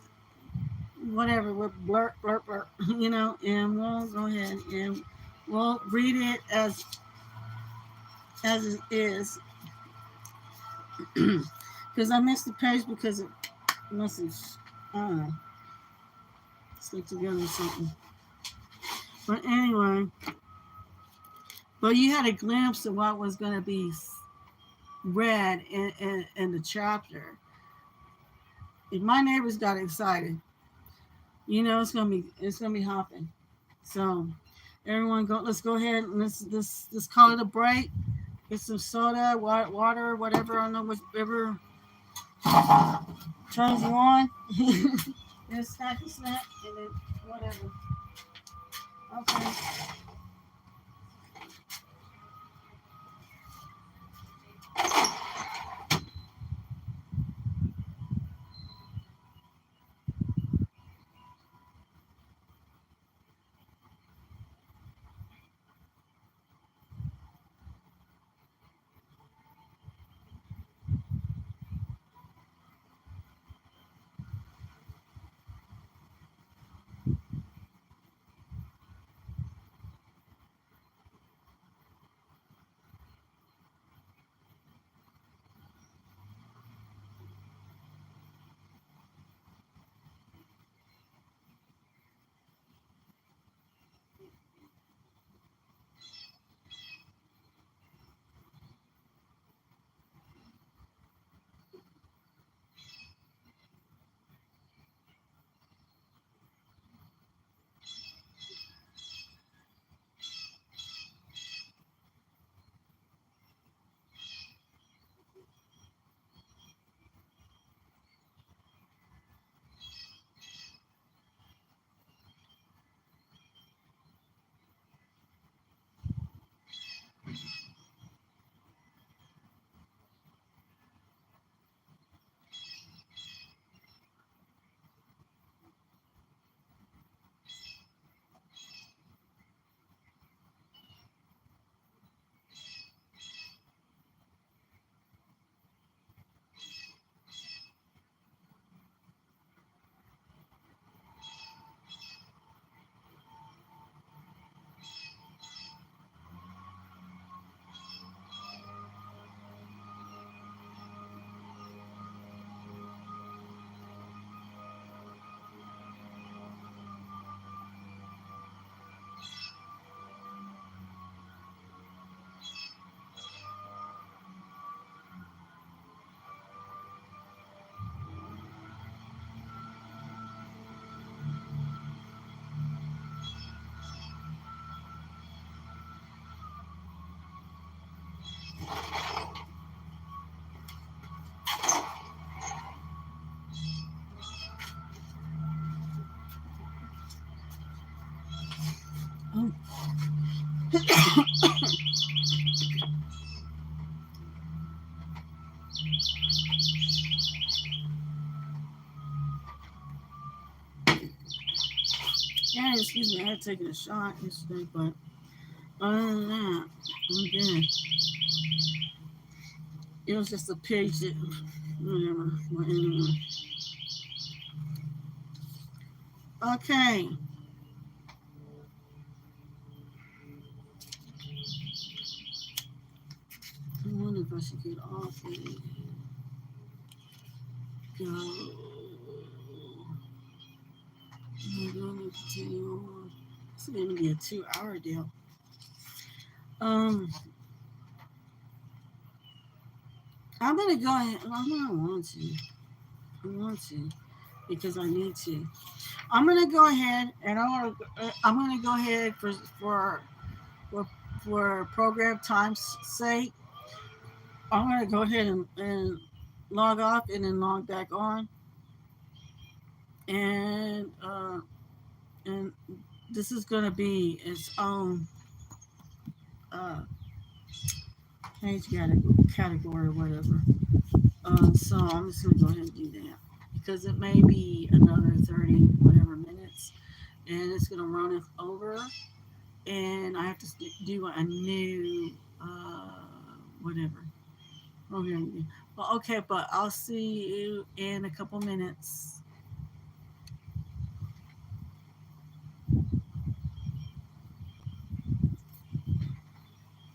whatever with blurt blurt blurt, and we'll go ahead and we'll read it as it is, because I missed the page because it must have, I don't know, stick together or something. But anyway, but you had a glimpse of what was going to be read in the chapter. If my neighbors got excited, it's gonna be hopping. So everyone go. Let's go ahead and let's call it a break. Get some soda, water, whatever. I don't know whatever turns you on. Then snack, and then whatever. Okay. Yeah, excuse me, I had taken a shot yesterday, but other than that, I'm good. It was just a page that, whatever. Well, anyway. Okay. I wonder if I should get off and go. I'm going to continue on. It's going to be a 2-hour deal. Um, I'm going to go ahead. Well, I don't want to. I want to because I need to. I'm going to go ahead and I'm going to go ahead for, for program time's sake. I'm going to go ahead and log off and then log back on. And, and this is going to be its own uh, page category or whatever. So I'm just going to go ahead and do that because it may be another 30 whatever minutes and it's going to run it over and I have to do a new whatever program. Well, okay, but I'll see you in a couple minutes.